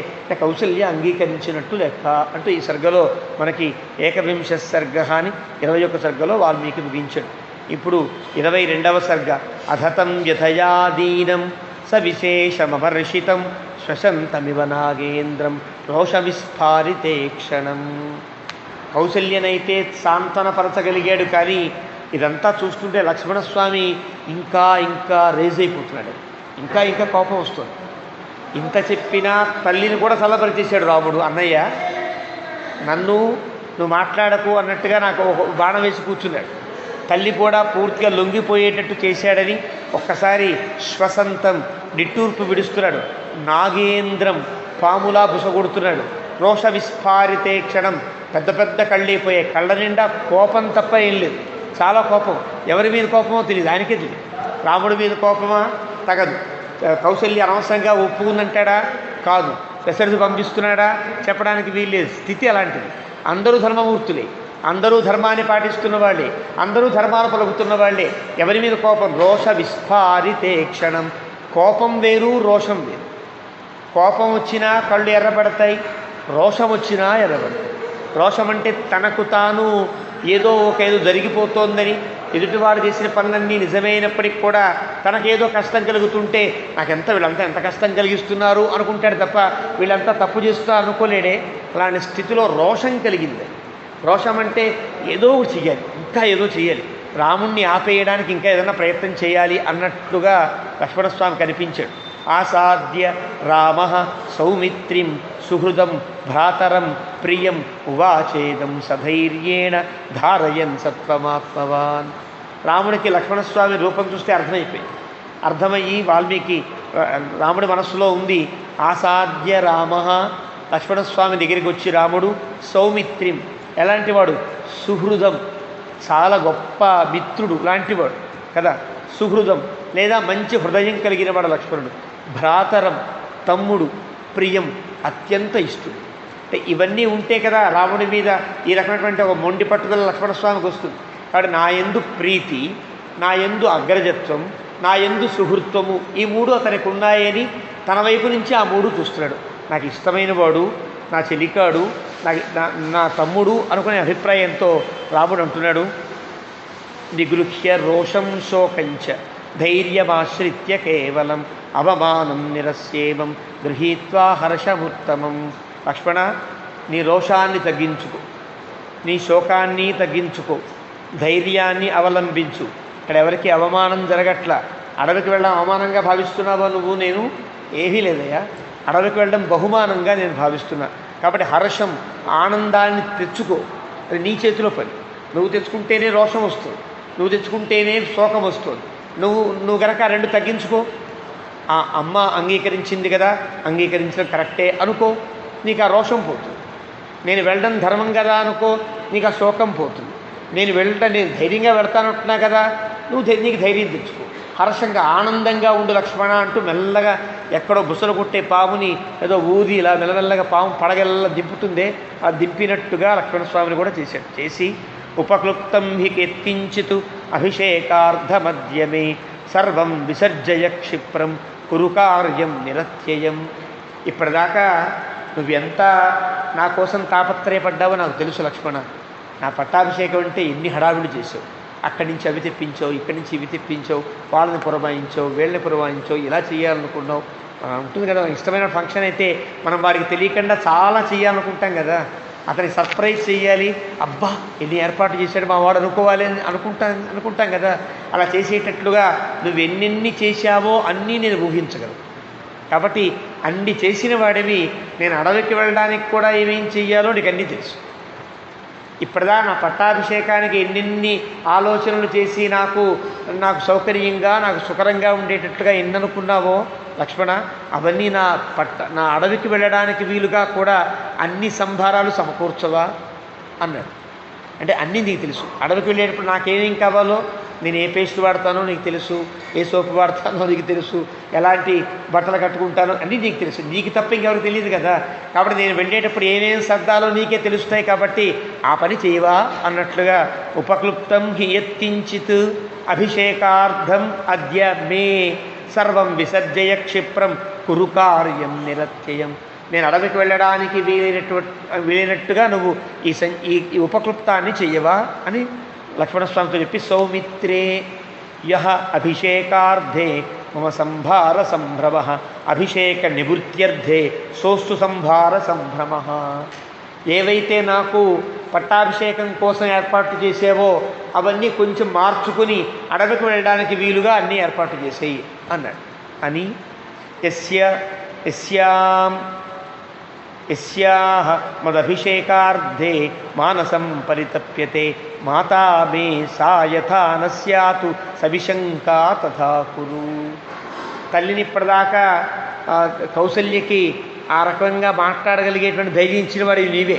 కౌసల్య అంగీకరించినట్టు లెక్క అంటూ ఈ సర్గలో మనకి 21 సర్గ అని 21 సర్గలో వాల్మీకి ముగించాడు. ఇప్పుడు 22వ సర్గ. అధతం యథయాదీనం సవిశేషమవర్షితం శ్వశంతమివ నాగేంద్రం రోషవిస్ఫారితే క్షణం. కౌసల్యనైతే సాంత్వనపరచగలిగాడు, కానీ ఇదంతా చూస్తుంటే లక్ష్మణస్వామి ఇంకా రేజ్ అయిపోతున్నాడు, ఇంకా కోపం వస్తుంది. ఇంత చెప్పినా తల్లిని కూడా చల్లపరిచేశాడు రాముడు. అన్నయ్య నువ్వు మాట్లాడకు అన్నట్టుగా నాకు బాణం వేసి కూర్చున్నాడు. తల్లి కూడా పూర్తిగా లొంగిపోయేటట్టు చేశాడని ఒక్కసారి శ్వసంతం నిట్టూర్పు విడుస్తున్నాడు. నాగేంద్రం పాములా బుసగొడుతున్నాడు. రోష విస్ఫారితే క్షణం, పెద్ద కళ్ళైపోయాయి. కళ్ళ నిండా కోపం తప్ప ఏం లేదు, చాలా కోపం. ఎవరి మీద కోపమో తెలియదు, ఆయనకే తెలియదు. రాముడి మీద కోపమా? తగదు. కౌసల్య అనవసరంగా ఒప్పుకుందంటాడా? కాదు. దశరథుడు పంపిస్తున్నాడా? చెప్పడానికి వీల్లేదు. స్థితి అలాంటిది. అందరూ ధర్మమూర్తులే, అందరూ ధర్మాన్ని పాటిస్తున్న వాళ్ళే, అందరూ ధర్మాలు పలుకుతున్న వాళ్ళే. ఎవరి మీద కోపం? రోష విస్ఫారితే క్షణం. కోపం వేరు, రోషం వేరు. కోపం వచ్చినా కళ్ళు ఎర్రబడతాయి, రోషం వచ్చినా ఎర్రబడతాయి. రోషం అంటే తనకు తాను ఏదో జరిగిపోతోందని, ఎదుటివాడు చేసిన పనులన్నీ నిజమైనప్పటికి కూడా తనకేదో కష్టం కలుగుతుంటే వీళ్ళంతా ఎంత కష్టం కలిగిస్తున్నారు అనుకుంటాడు తప్ప వీళ్ళంతా తప్పు చేస్తున్నారు అనుకోలేడే. అలాంటి స్థితిలో రోషం కలిగింది. రోషం అంటే ఏదో చెయ్యాలి, ఇంకా ఏదో చెయ్యాలి, రాముణ్ణి ఆపేయడానికి ఇంకా ఏదైనా ప్రయత్నం చేయాలి అన్నట్లుగా లక్ష్మణస్వామి కనిపించాడు. ఆసాద్య రామ సౌమిత్రిం సుహృదం భ్రాతరం ప్రియం ఉవాచేదం సధైర్యేణ ధారయన్ సత్వమాత్మవాన్. రాముడికి లక్ష్మణస్వామి రూపం చూస్తే అర్థమయ్యి వాల్మీకి రాముడి మనస్సులో ఉంది. ఆసాద్య రామ, లక్ష్మణస్వామి దగ్గరికి వచ్చి రాముడు సౌమిత్రిం, ఎలాంటివాడు? సుహృదం, చాలా గొప్ప మిత్రుడు లాంటివాడు కదా. సుహృదం లేదా మంచి హృదయం కలిగిన వాడు లక్ష్మణుడు. భ్రాతరం, తమ్ముడు, ప్రియం, అత్యంత ఇష్టం. అంటే ఇవన్నీ ఉంటే కదా రాముడి మీద ఈ రకమైనటువంటి ఒక మొండి పట్టుదల లక్ష్మణస్వామికి వస్తుంది. కాబట్టి నా యందు ప్రీతి, నా యందు అగ్రజత్వం, నా యందు సుహృత్వము, ఈ మూడు అతనికి ఉన్నాయని తన వైపు నుంచి ఆ మూడు చూస్తున్నాడు. నాకు ఇష్టమైన వాడు, నా చెలికాడు, నా తమ్ముడు అనుకునే అభిప్రాయంతో రాముడు అంటున్నాడు. నిగృహ్య రోషం శోకంచ ధైర్యమాశ్రిత్య కేవలం అవమానం నిరస్యేమం గృహీత్వా హర్షముత్తమం. లక్ష్మణ, నీ రోషాన్ని తగ్గించుకో, నీ శోకాన్ని తగ్గించుకో, ధైర్యాన్ని అవలంబించు. ఇక్కడ ఎవరికి అవమానం జరగట్లా. అడవికి వెళ్ళడం అవమానంగా భావిస్తున్నావా నువ్వు? నేను ఏమీ లేదయ్యా, అడవికి వెళ్ళడం బహుమానంగా నేను భావిస్తున్నా. కాబట్టి హర్షం, ఆనందాన్ని తెచ్చుకో. అది నీ చేతిలో పని. నువ్వు తెచ్చుకుంటేనే రోషం వస్తుంది, నువ్వు తెచ్చుకుంటేనే శోకం వస్తుంది. నువ్వు కనుక ఆ రెండు తగ్గించుకో. ఆ అమ్మ అంగీకరించింది కదా, అంగీకరించడం కరెక్టే అనుకో, నీకు ఆ రోషం పోతుంది. నేను వెళ్ళడం ధర్మం కదా అనుకో, నీకు ఆ శోకం పోతుంది. నేను ధైర్యంగా వెళ్తానంటున్నా కదా, నీకు ధైర్యం తెచ్చుకో, హర్షంగా ఆనందంగా ఉండు లక్ష్మణ అంటూ మెల్లగా ఎక్కడో బుసలు కొట్టే పాముని ఏదో ఊది ఇలా మెల్లమెల్లగా పాము పడగల్లా దింపుతుందే, ఆ దింపినట్టుగా లక్ష్మణస్వామిని కూడా చేశాడు. చేసి ఉపక్లుప్తం హి కెత్కించితు అభిషేకార్ధమధ్యమే సర్వం విసర్జయ క్షిప్రం కురు కార్యం నిరత్యయం. ఇప్పటిదాకా నువ్వెంత నా కోసం తాపత్రయపడ్డావో నాకు తెలుసు లక్ష్మణ. నా పట్టాభిషేకం అంటే ఎన్ని హడావిడి చేసావు, అక్కడి నుంచి అవి తెప్పించావు, ఇక్కడి నుంచి ఇవి తెప్పించావు, వాళ్ళని పురమాయించావు, వీళ్ళని పురమాయించావు, ఇలా చేయాలనుకున్నావు. ఉంటుంది కదా, ఇష్టమైన ఫంక్షన్ అయితే మనం వాడికి తెలియకుండా చాలా చేయాలనుకుంటాం కదా, అతనికి సర్ప్రైజ్ చేయాలి, అబ్బా ఎన్ని ఏర్పాటు చేశాడు మా వాడు అనుకోవాలి అని అనుకుంటాం కదా. అలా చేసేటట్లుగా నువ్వు ఎన్నెన్ని చేశావో అన్నీ నేను ఊహించగలను. కాబట్టి అన్ని చేసిన వాడివి, నేను అడవికి వెళ్ళడానికి కూడా ఏమేం చెయ్యాలో నీకు అన్నీ తెలుసు. ఇప్పటిదా నా పట్టాభిషేకానికి ఎన్నెన్ని ఆలోచనలు చేసి నాకు సౌకర్యంగా నాకు సుకరంగా ఉండేటట్టుగా ఎన్ననుకున్నావో లక్ష్మణ, అవన్నీ నా అడవికి వెళ్ళడానికి వీలుగా కూడా అన్ని సంభారాలు సమకూర్చవా అన్నాడు. అంటే అన్నీ నీకు తెలుసు. అడవికి వెళ్ళేటప్పుడు నాకేమేం కావాలో, నేను ఏ పేస్ట్ వాడతానో నీకు తెలుసు, ఏ సోపు వాడతానో నీకు తెలుసు, ఎలాంటి బట్టలు కట్టుకుంటానో అన్నీ నీకు తెలుసు. నీకు తప్ప ఇంకెవరికి తెలియదు కదా. కాబట్టి నేను వెళ్ళేటప్పుడు ఏమేం సర్దాలో నీకే తెలుస్తాయి, కాబట్టి ఆ పని చేయవా అన్నట్లుగా ఉపక్లుప్తం హి యత్కించిత్ అభిషేకార్థం అద్య మే సర్వం విసర్జయ క్షిప్రం కురు కార్యం నిరత్యయం. నేను అడవికి వెళ్ళడానికి వీలైనట్టుగా నువ్వు ఈ ఉపక్లుప్తాన్ని చెయ్యవా అని లక్ష్మణస్వామితో చెప్పి, సౌమిత్రే యహ అభిషేకార్థే మమ సంభార సంభ్రమ అభిషేక నివృత్త్యర్థే సోస్తు సంభార సంభ్రమ. ఏవైతే నాకు పట్టాభిషేకం కోసం ఏర్పాటు చేసేవో అవన్నీ కొంచెం మార్చుకుని అడవికి వెళ్ళడానికి వీలుగా అన్నీ ఏర్పాటు చేసేయి అన్నాడు. అని యస్యాహ మదభిషేకార్థే మానసం పరితప్యతే మాతా మే సా యథా న స్యాతు సవిశంకా తథా కురు. తల్లిని ఇప్పటిదాకా కౌసల్యకి ఆ రకంగా మాట్లాడగలిగేటువంటి ధైర్యం ఇచ్చిన వాడు నీవే.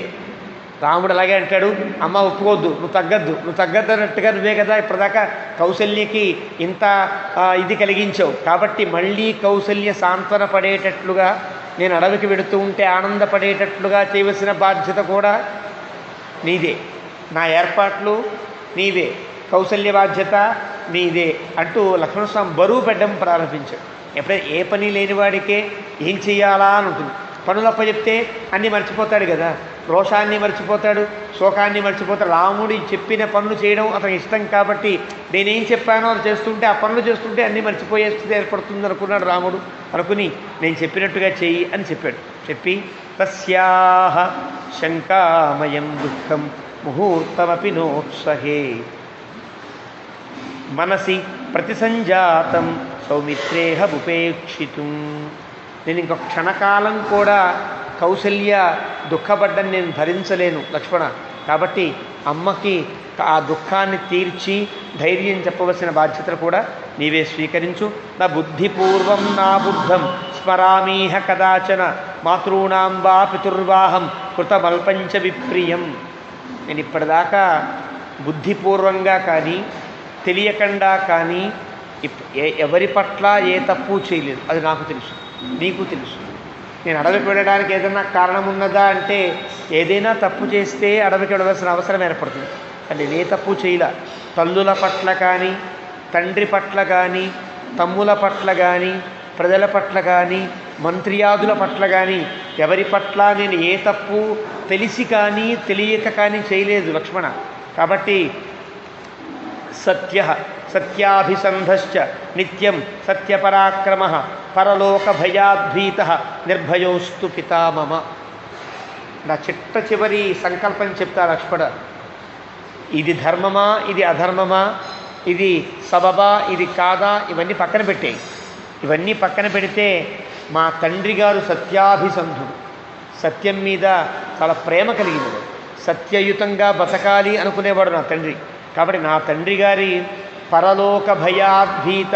రాముడు అలాగే అంటాడు, అమ్మ ఒప్పుకోవద్దు, నువ్వు తగ్గద్దు అన్నట్టుగా నువ్వే కదా ఇప్పటిదాకా కౌసల్యకి ఇంత ఇది కలిగించావు. కాబట్టి మళ్ళీ కౌసల్య సాంత్వన పడేటట్లుగా, నేను అడవికి వెడుతూ ఉంటే ఆనందపడేటట్లుగా చేయవలసిన బాధ్యత కూడా నీదే, నా ఏర్పాట్లు నీవే, కౌసల్య బాధ్యత నీదే అంటూ లక్ష్మణస్వామి బరువు పెట్టడం ప్రారంభించాడు. ఎప్పుడైతే ఏ పని లేనివాడికే ఏం చెయ్యాలా అని ఉంటుంది. పనులప్ప చెప్తే అన్నీ మర్చిపోతాడు కదా, రోషాన్ని మర్చిపోతాడు, శోకాన్ని మర్చిపోతాడు. రాముడు చెప్పిన పనులు చేయడం అతనికి ఇష్టం కాబట్టి నేనేం చెప్పానో అది చేస్తుంటే, ఆ పనులు చేస్తుంటే అన్నీ మర్చిపోయే స్థితి ఏర్పడుతుంది అనుకున్నాడు రాముడు. అనుకుని నేను చెప్పినట్టుగా చెయ్యి అని చెప్పాడు. చెప్పి తస్యాహ శంకామయం దుఃఖం ముహూర్తమపి నోత్సహే మనసి ప్రతిసంజాతం సౌమిత్రేహ ఉపేక్షితుం. నేను ఇంకొక క్షణకాలం కూడా కౌసల్య దుఃఖపడ్డం నేను భరించలేను లక్ష్మణ. కాబట్టి అమ్మకి ఆ దుఃఖాన్ని తీర్చి ధైర్యం చెప్పవలసిన బాధ్యతలు కూడా నీవే స్వీకరించు. నా బుద్ధిపూర్వం నా బుద్ధం స్మరామీహ కదాచన మాతృణాం వా పితుర్వాహం కృతమల్పంచ విప్రియం. నేను ఇప్పటిదాకా బుద్ధిపూర్వంగా కానీ తెలియకుండా కానీ ఎవరి పట్ల ఏ తప్పు చేయలేదు. అది నాకు తెలుసు, నీకు తెలుసు. నేను అడవికి వెళ్ళడానికి ఏదైనా కారణం ఉన్నదా అంటే, ఏదైనా తప్పు చేస్తే అడవికి వెళ్ళవలసిన అవసరం ఏర్పడుతుంది. కానీ నేనే తప్పు చేయలే. తల్లుల పట్ల కానీ, తండ్రి పట్ల కానీ, తమ్ముల పట్ల కానీ, ప్రజల పట్ల కానీ, మంత్రియాదుల పట్ల కానీ ఎవరి పట్ల నేను ఏ తప్పు తెలిసి కానీ తెలియక కానీ చేయలేదు లక్ష్మణ. కాబట్టి సత్యాభిసంధశ్చ నిత్యం సత్యపరాక్రమ పరలోక భయాద్భీత నిర్భయోస్తు పితామమ. నా చిట్ట చివరి సంకల్పం చెప్తా లక్ష్మణ. ఇది ధర్మమా, ఇది అధర్మమా, ఇది సబబా, ఇది కాదా, ఇవన్నీ పక్కన పెట్టేయి. ఇవన్నీ పక్కన పెడితే మా తండ్రి గారు సత్యాభిసంధుడు, సత్యం మీద చాలా ప్రేమ కలిగినవాడు, సత్యయుతంగా బతకాలి అనుకునేవాడు నా తండ్రి. కాబట్టి నా తండ్రి గారి పరలోక భయాద్భీత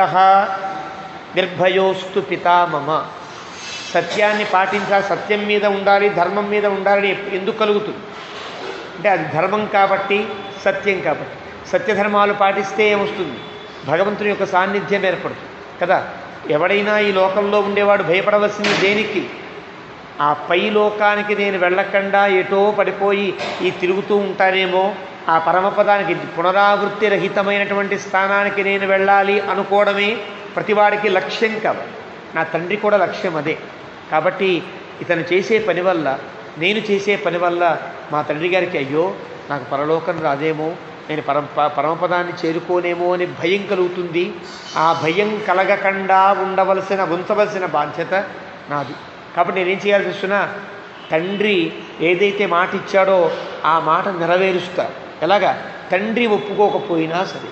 నిర్భయోస్తు పితామమ. సత్యాన్ని పాటించాలి, సత్యం మీద ఉండాలి, ధర్మం మీద ఉండాలని ఎందుకు కలుగుతుంది అంటే అది ధర్మం కాబట్టి, సత్యం కాబట్టి. సత్యధర్మాలు పాటిస్తే ఏమొస్తుంది? భగవంతుని యొక్క సాన్నిధ్యం ఏర్పడుతుంది కదా. ఎవడైనా ఈ లోకంలో ఉండేవాడు భయపడవలసింది దేనికి? ఆ పై లోకానికి నేను వెళ్ళకుండా ఎటో పడిపోయి ఈ తిరుగుతూ ఉంటానేమో, ఆ పరమపదానికి పునరావృత్తి రహితమైనటువంటి స్థానానికి నేను వెళ్ళాలి అనుకోవడమే ప్రతివాడికి లక్ష్యం కావాలి. నా తండ్రి కూడా లక్ష్యం అదే. కాబట్టి ఇతను చేసే పని వల్ల, నేను చేసే పని వల్ల మా తండ్రి గారికి అయ్యో నాకు పరలోకం రాదేమో, నేను పరమపదాన్ని చేరుకోనేమో అని భయం కలుగుతుంది. ఆ భయం కలగకుండా ఉంచవలసిన బాధ్యత నాది. కాబట్టి నేనేం చేయాల్సి వస్తున్నా, తండ్రి ఏదైతే మాట ఇచ్చాడో ఆ మాట నెరవేరుస్తా. ఎలాగా? తండ్రి ఒప్పుకోకపోయినా సరే,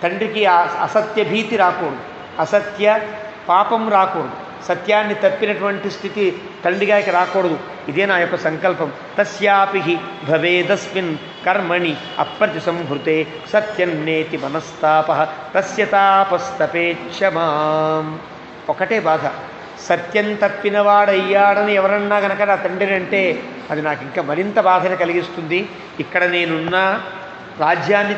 తండ్రికి అసత్య భీతి రాకూడదు, అసత్య పాపం రాకూడదు, సత్యాన్ని తప్పినటువంటి స్థితి తండ్రి గారికి రాకూడదు. ఇదే నా యొక్క సంకల్పం. తస్యాపి భవేదస్మిన్ కర్మణి అప్రతి సంహృతే సత్యన్నేతి మనస్తాప తస్య తాపస్తపేక్షమాం. ఒకటే బాధ, సత్యం తప్పినవాడయ్యాడని ఎవరన్నా కనుక నా తండ్రిని అంటే అది నాకు ఇంకా మరింత బాధను కలిగిస్తుంది. ఇక్కడ నేనున్నా, రాజ్యాన్ని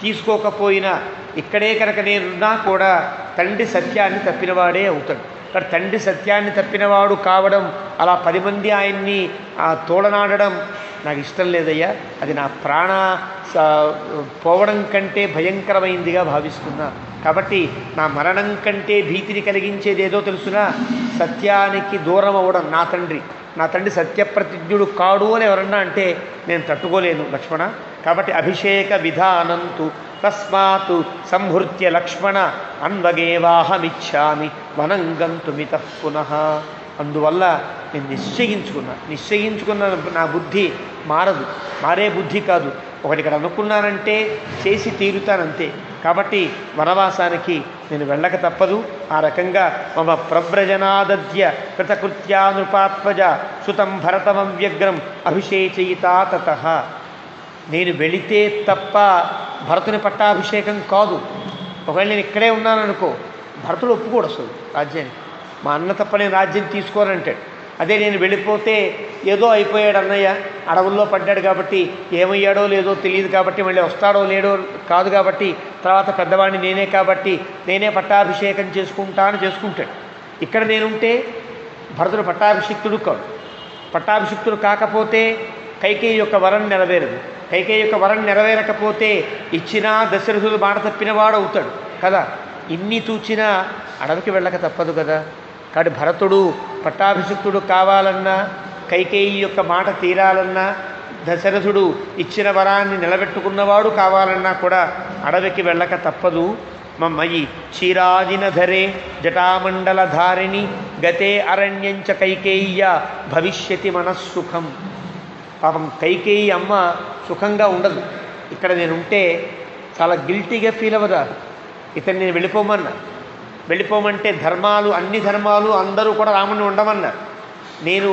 తీసుకోకపోయినా, ఇక్కడే కనుక నేనున్నా కూడా తండ్రి సత్యాన్ని తప్పినవాడే అవుతాడు. కానీ తండ్రి సత్యాన్ని తప్పినవాడు కావడం, అలా 10 మంది ఆయన్ని తోడనాడడం నాకు ఇష్టం లేదయ్యా. అది నా ప్రాణ పోవడం కంటే భయంకరమైందిగా భావిస్తున్నా. కాబట్టి నా మరణం కంటే భీతిని కలిగించేది ఏదో తెలుసునా? సత్యానికి దూరం అవ్వడం. నా తండ్రి సత్యప్రతిజ్ఞుడు కాడు అని ఎవరన్నా అంటే నేను తట్టుకోలేను లక్ష్మణ. కాబట్టి అభిషేక విధానంతు తస్మాత్ సంహృత్య లక్ష్మణ అన్వగేవాహమిచ్చామి వనంగంతుమిత పునః. అందువల్ల నేను నిశ్చయించుకున్న నా బుద్ధి మారదు, మారే బుద్ధి కాదు. ఒకటి ఇక్కడ అనుకున్నానంటే చేసి తీరుతానంతే. కాబట్టి వనవాసానికి నేను వెళ్ళక తప్పదు. ఆ రకంగా మమ ప్రవ్రజనాదద్య కృతకృత్యానుపాత్మజ సుతం భరతమవ్యగ్రం అభిషేచయితా తతః. నేను వెళితే తప్ప భరతుని పట్టాభిషేకం కాదు. ఒకవేళ నేను ఇక్కడే ఉన్నాననుకో, భరతుడు ఒప్పుకోడు అసలు రాజ్యానికి. మా అన్న తప్ప నేను రాజ్యం తీసుకోనంటాడు. అదే నేను వెళ్ళిపోతే ఏదో అయిపోయాడు అన్నయ్య, అడవుల్లో పడ్డాడు కాబట్టి ఏమయ్యాడో లేదో తెలియదు కాబట్టి, మళ్ళీ వస్తాడో లేడో కాదు కాబట్టి, తర్వాత పెద్దవాడిని నేనే కాబట్టి నేనే పట్టాభిషేకం చేసుకుంటాడు. ఇక్కడ నేనుంటే భరతుడు పట్టాభిషిక్తుడు కాడు. పట్టాభిషిక్తుడు కాకపోతే కైకేయి యొక్క వరం నెరవేరదు. కైకేయి యొక్క వరం నెరవేరకపోతే ఇచ్చినా దశరథుడు మాట తప్పినవాడు అవుతాడు కదా. ఇన్ని తూచినా అడవికి వెళ్ళక తప్పదు కదా. కాబట్టి భరతుడు పట్టాభిషిక్తుడు కావాలన్నా, కైకేయి యొక్క మాట తీరాలన్నా, దశరథుడు ఇచ్చిన వరాన్ని నిలబెట్టుకున్నవాడు కావాలన్నా కూడా అడవికి వెళ్ళక తప్పదు. మయి క్షీరాదినధరే జటామండలధారిణి గతే అరణ్యంచ కైకేయ్య భవిష్యతి మనస్సుఖం. పాపం కైకేయి అమ్మ సుఖంగా ఉండదు. ఇక్కడ నేనుంటే చాలా గిల్టీగా ఫీల్ అవ్వదా? ఇతను నేను వెళ్ళిపోమంటే అన్ని ధర్మాలు అందరూ కూడా రాముని ఉండమన్నారు. నేను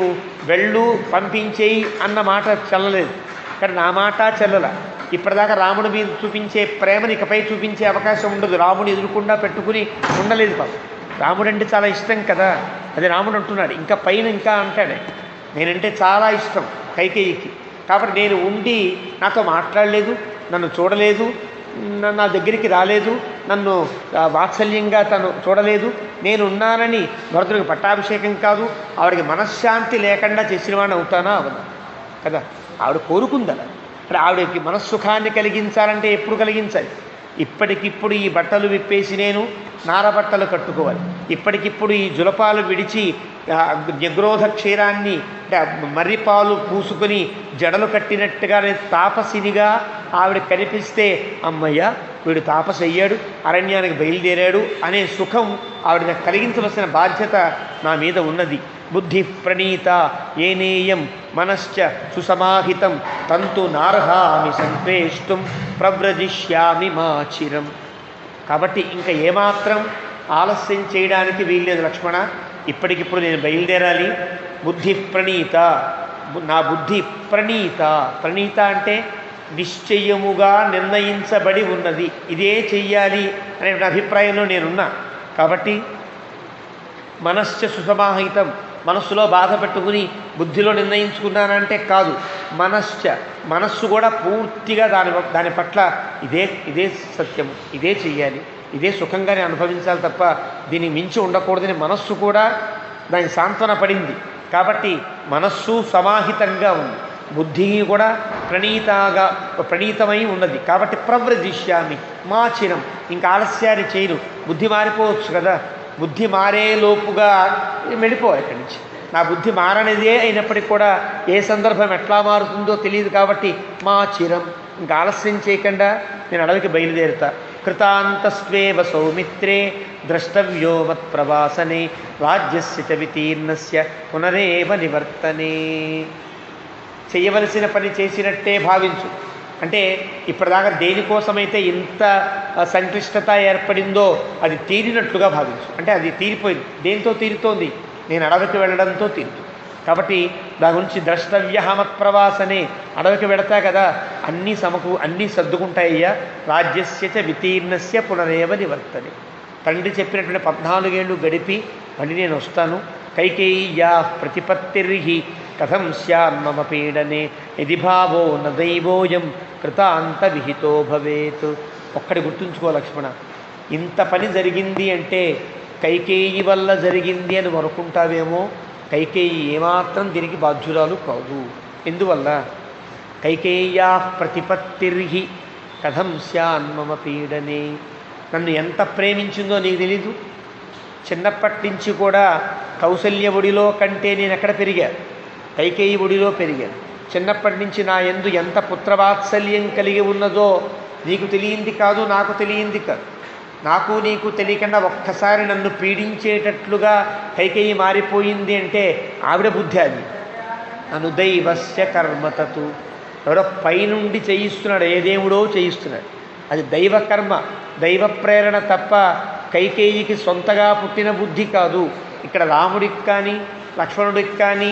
పంపించేయి అన్న మాట చల్లలేదు. కానీ నా మాట చెల్లల. ఇప్పటిదాకా రాముడి మీద చూపించే ప్రేమని ఇకపై చూపించే అవకాశం ఉండదు. రాముని ఎదురుకుండా పెట్టుకుని ఉండలేదు పాపం. రాముడు అంటే చాలా ఇష్టం కదా. అది రాముడు అంటున్నాడు. ఇంకా పైన ఇంకా అంటాడే, నేనంటే చాలా ఇష్టం కైకేయికి. కాబట్టి నేను ఉండి నాతో మాట్లాడలేదు, నన్ను చూడలేదు, నా దగ్గరికి రాలేదు, నన్ను వాత్సల్యంగా తను చూడలేదు. నేను ఉన్నానని భరతుడికి పట్టాభిషేకం కాదు, ఆవిడకి మనశ్శాంతి లేకుండా చేసిన వాడిని అవుతానా అవదా కదా. ఆవిడ కోరుకుందలా. అంటే ఆవిడకి మనస్సుఖాన్ని కలిగించాలంటే ఎప్పుడు కలిగించాలి? ఇప్పటికిప్పుడు ఈ బట్టలు విప్పేసి నేను నార బట్టలు కట్టుకోవాలి. ఇప్పటికిప్పుడు ఈ జులపాలు విడిచి న్యగ్రోధ క్షీరాన్ని అంటే మర్రిపాలు పూసుకొని జడలు కట్టినట్టుగా తాపసినిగా ఆవిడ కనిపిస్తే అమ్మయ్య వీడు తాపసి అయ్యాడు, అరణ్యానికి బయలుదేరాడు అనే సుఖం ఆవిడ కలిగించవలసిన బాధ్యత నా మీద ఉన్నది. బుద్ధి ప్రణీత ఏనేయం మనశ్చ సుసమాహితం తంతు నార్హామి సంక్రేష్టుం ప్రవ్రజిష్యామి మాచిరం. కాబట్టి ఇంకా ఏమాత్రం ఆలస్యం చేయడానికి వీల్లేదు లక్ష్మణ. ఇప్పటికిప్పుడు నేను బయలుదేరాలి. బుద్ధి ప్రణీత, నా బుద్ధి ప్రణీత అంటే నిశ్చయముగా నిర్ణయించబడి ఉన్నది. ఇదే చెయ్యాలి అనే అభిప్రాయంలో నేనున్నా. కాబట్టి మనశ్చ సుసమాహితం, మనస్సులో బాధ పెట్టుకుని బుద్ధిలో నిర్ణయించుకున్నానంటే కాదు. మనస్సు కూడా పూర్తిగా దాని పట్ల ఇదే సత్యము, ఇదే చెయ్యాలి, ఇదే సుఖంగానే అనుభవించాలి తప్ప దీనికి మించి ఉండకూడదని మనస్సు కూడా దాని సాంత్వన పడింది. కాబట్టి మనస్సు సమాహితంగా ఉంది, బుద్ధి కూడా ప్రణీతమై ఉన్నది. కాబట్టి ప్రవ్రజిష్యామి మాచిరం, ఇంకా ఆలస్యాన్ని చేయను. బుద్ధి మారిపోవచ్చు కదా, బుద్ధి మారేలోపుగా వెళ్ళిపోవాలి ఇక్కడి నుంచి. నా బుద్ధి మారనిదే అయినప్పటికీ కూడా ఏ సందర్భం ఎట్లా మారుతుందో తెలియదు. కాబట్టి మా చిరం, ఇంకా ఆలస్యం చేయకుండా నేను అడవికి బయలుదేరుతా. కృతాంతస్వేవ సౌమిత్రే ద్రష్టవ్యో మత్ప్రవాసనే రాజ్యస్య చ వితీర్ణస్య పునరేవ నివర్తనే. చేయవలసిన పని చేసినట్టే భావించు. అంటే ఇప్పటిదాకా దేనికోసమైతే ఇంత సంక్లిష్టత ఏర్పడిందో అది తీరినట్లుగా భావించు. అంటే అది తీరిపోయింది. దేంతో తీరుతోంది? నేను అడవికి వెళ్ళడంతో తీరుతుంది. కాబట్టి దాని గురించి ద్రష్టవ్య మత్ప్రవాసనే, అడవికి వెడతా కదా, అన్నీ సర్దుకుంటాయ్యా. రాజ్యస్య చ వితీర్ణస్య పునరేవ నివర్తనే. తండ్రి చెప్పినటువంటి 14 ఏళ్ళు గడిపి మళ్ళీ నేను వస్తాను. కైకేయ్యా ప్రతిపత్తిర్హి కథం స్యాన్మమ పీడనే యది భావో న దైవోయం కృతాంత విహితో భవేత్. ఒక్కడి గుర్తుంచుకో లక్ష్మణ, ఇంత పని జరిగింది అంటే కైకేయి వల్ల జరిగింది అని అనుకుంటావేమో. కైకేయి ఏమాత్రం దీనికి బాధ్యురాలు కాదు. ఎందువల్ల? కైకేయ్యా ప్రతిపత్తిర్హి కథం స్యాన్మమ పీడనే. నన్ను ఎంత ప్రేమించిందో నీకు తెలీదు. చిన్నప్పటి నుంచి కూడా కౌసల్య ఒడిలో కంటే నేను ఎక్కడ పెరిగా? కైకేయి ఒడిలో పెరిగాను. చిన్నప్పటి నుంచి నా యందు ఎంత పుత్రవాత్సల్యం కలిగి ఉన్నదో నీకు తెలియంది కాదు, నాకు తెలియంది కాదు. నాకు నీకు తెలియకుండా ఒక్కసారి నన్ను పీడించేటట్లుగా కైకేయి మారిపోయింది అంటే ఆవిడ బుద్ధి అది. అనుదైవస్య కర్మతతు, ఎవరో పైనుండి చేయిస్తున్నాడు, ఏ దేవుడో చేయిస్తున్నాడు. అది దైవ కర్మ, దైవ ప్రేరణ తప్ప కైకేయికి సొంతగా పుట్టిన బుద్ధి కాదు. ఇక్కడ రాముడికి కానీ లక్ష్మణుడికి కానీ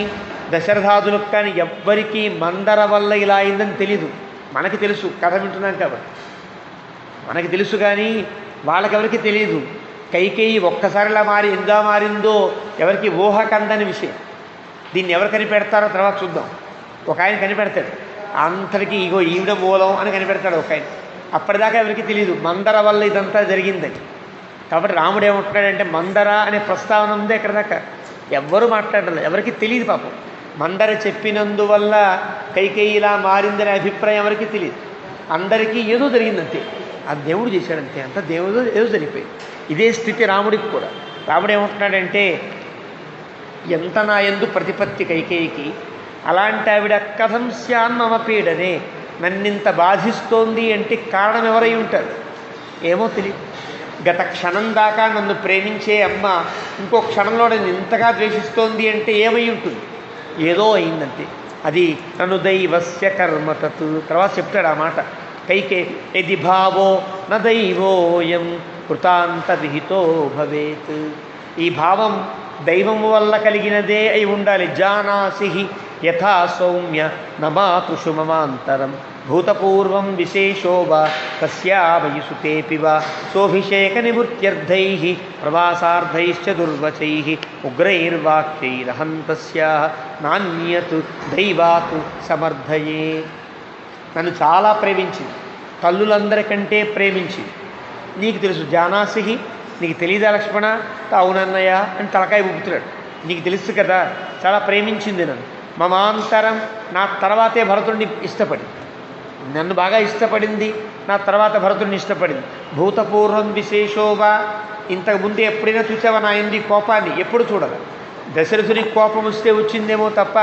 దశరథాదులకు కానీ ఎవ్వరికీ మందర వల్ల ఇలా అయిందని తెలీదు. మనకి తెలుసు, కథ వింటున్నాం కాబట్టి మనకి తెలుసు, కానీ వాళ్ళకెవరికి తెలియదు. కైకేయి ఒక్కసారిలా ఎలా మారిందో ఎవరికి ఊహ కందని విషయం. దీన్ని ఎవరు కనిపెడతారో తర్వాత చూద్దాం. ఒక ఆయన కనిపెడతాడు, అంతటికి ఇగో ఈవిడ మూలం అని కనిపెడతాడు ఒక ఆయన. అప్పటిదాకా ఎవరికి తెలియదు మందర వల్ల ఇదంతా జరిగిందని. కాబట్టి రాముడు ఏమంటున్నాడంటే మందర అనే ప్రస్తావన ఉంది ఎక్కడ దాకా, ఎవ్వరూ మాట్లాడలేదు, ఎవరికి తెలియదు పాపం. మందర చెప్పినందువల్ల కైకేయి ఇలా మారిందనే అభిప్రాయం ఎవరికి తెలియదు. అందరికీ ఏదో జరిగిందంతే, ఆ దేవుడు చేశాడంతే, అంత దేవుడు ఏదో జరిగిపోయింది. ఇదే స్థితి రాముడికి కూడా. రాముడు ఏమంటున్నాడంటే ఎంత నా యందు ప్రతిపత్తి కైకేయికి, అలాంటి ఆవిడ కథం స్యాన్మమ పీడనే, నన్నింత బాధిస్తోంది అంటే కారణం ఎవరై ఉంటారు ఏమో తెలియదు. గత క్షణం దాకా నన్ను ప్రేమించే అమ్మ ఇంకో క్షణంలో నన్ను ఇంతగా ద్వేషిస్తోంది అంటే ఏమై ఉంటుంది? ఏదో అయిందంతే. అది నన్ను దైవస్య కర్మతత్. తర్వాత చెప్తాడు ఆ మాట, కైకే యది భావో న దైవోయం కృతాంత విహితో భవేత్. ఈ భావం దైవం వల్ల కలిగినదే అయి ఉండాలి. జానాసి యథా సౌమ్య నమాతృషు మమాంతరం భూతపూర్వం విశేషో వా తస్యావయి సుతేపి వా సోభిషేక నివృత్త్యర్థై ప్రవాసార్థైశ్చ దుర్వచై ఉగ్రైర్వాక్యైరహంతస్యాః నాన్యత్ దైవాత్ సమర్థయే. నన్ను చాలా ప్రేమించింది, తల్లులందరికంటే ప్రేమించింది. నీకు తెలుసు జానాసి, నీకు తెలీదా లక్ష్మణ? అవునన్నయ్య అని తలకాయ ఊపుతున్నాడు. నీకు తెలుసు కదా, చాలా ప్రేమించింది నన్ను. మమాంతరం, నా తర్వాతే భరతుడిని ఇష్టపడింది. నన్ను బాగా ఇష్టపడింది, నా తర్వాత భరతుడిని ఇష్టపడింది. భూతపూర్వం విశేషోవా, ఇంతకుముందు ఎప్పుడైనా చూసావా నా ఎందు కోపాన్ని? ఎప్పుడు చూడదు. దశరథునికి కోపం వస్తే వచ్చిందేమో తప్ప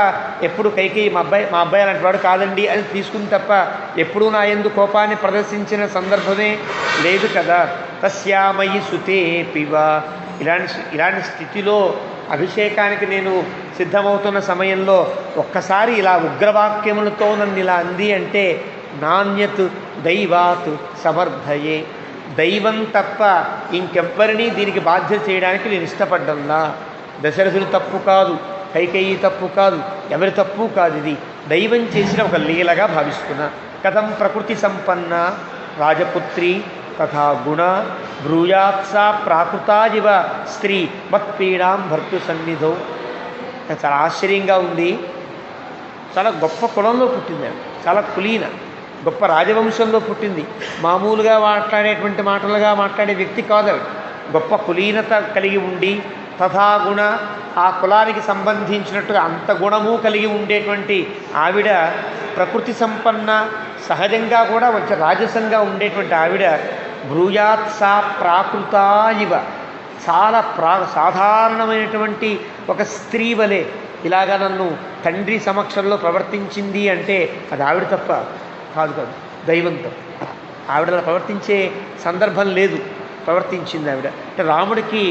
ఎప్పుడు కైకేయి మా అబ్బాయి అలాంటి వాడు కాదండి అని తీసుకుని తప్ప ఎప్పుడూ నా యందు కోపాన్ని ప్రదర్శించిన సందర్భమే లేదు కదా. తస్యామయి సుతేపివా. ఇలాంటి స్థితిలో అభిషేకానికి నేను సిద్ధమవుతున్న సమయంలో ఒక్కసారి ఇలా ఉగ్రవాక్యములతో నన్ను ఇలా అంది అంటే నాణ్యత్ దైవాత్ సమర్థయే. దైవం తప్ప ఇంకెవ్వరినీ దీనికి బాధ్యత చేయడానికి నేను ఇష్టపడ్డంలా. దశరథుని తప్పు కాదు, కైకేయి తప్పు కాదు, ఎవరి తప్పు కాదు, ఇది దైవం చేసిన ఒక లీలగా భావిస్తున్నా. కథం ప్రకృతి సంపన్న రాజపుత్రి తథా గుణ బ్రూయాత్సా ప్రాకృతా ఇవ స్త్రీ మత్పీడాం భర్తృ సన్నిధౌ. చాలా ఆశ్చర్యంగా ఉంది. చాలా గొప్ప కులంలో పుట్టింది ఆవిడ, చాలా కులీన, గొప్ప రాజవంశంలో పుట్టింది. మామూలుగా మాట్లాడేటువంటి మాటలుగా మాట్లాడే వ్యక్తి కాదు ఆవిడ. గొప్ప కులీనత కలిగి ఉండి తథాగుణ, ఆ కులానికి సంబంధించినట్టుగా అంత గుణము కలిగి ఉండేటువంటి ఆవిడ, ప్రకృతి సంపన్న, సహజంగా కూడా కొంచెం రాజసంగా ఉండేటువంటి ఆవిడ బ్రూయాత్ సా ప్రాకృతా ఇవ, చాలా సాధారణమైనటువంటి ఒక స్త్రీ వలె ఇలాగా నన్ను తండ్రి సమక్షంలో ప్రవర్తించింది అంటే అది ఆవిడ తప్ప కాదు, దైవంతో. ఆవిడలా ప్రవర్తించే సందర్భం లేదు, ప్రవర్తించింది ఆవిడ. అంటే రాముడికి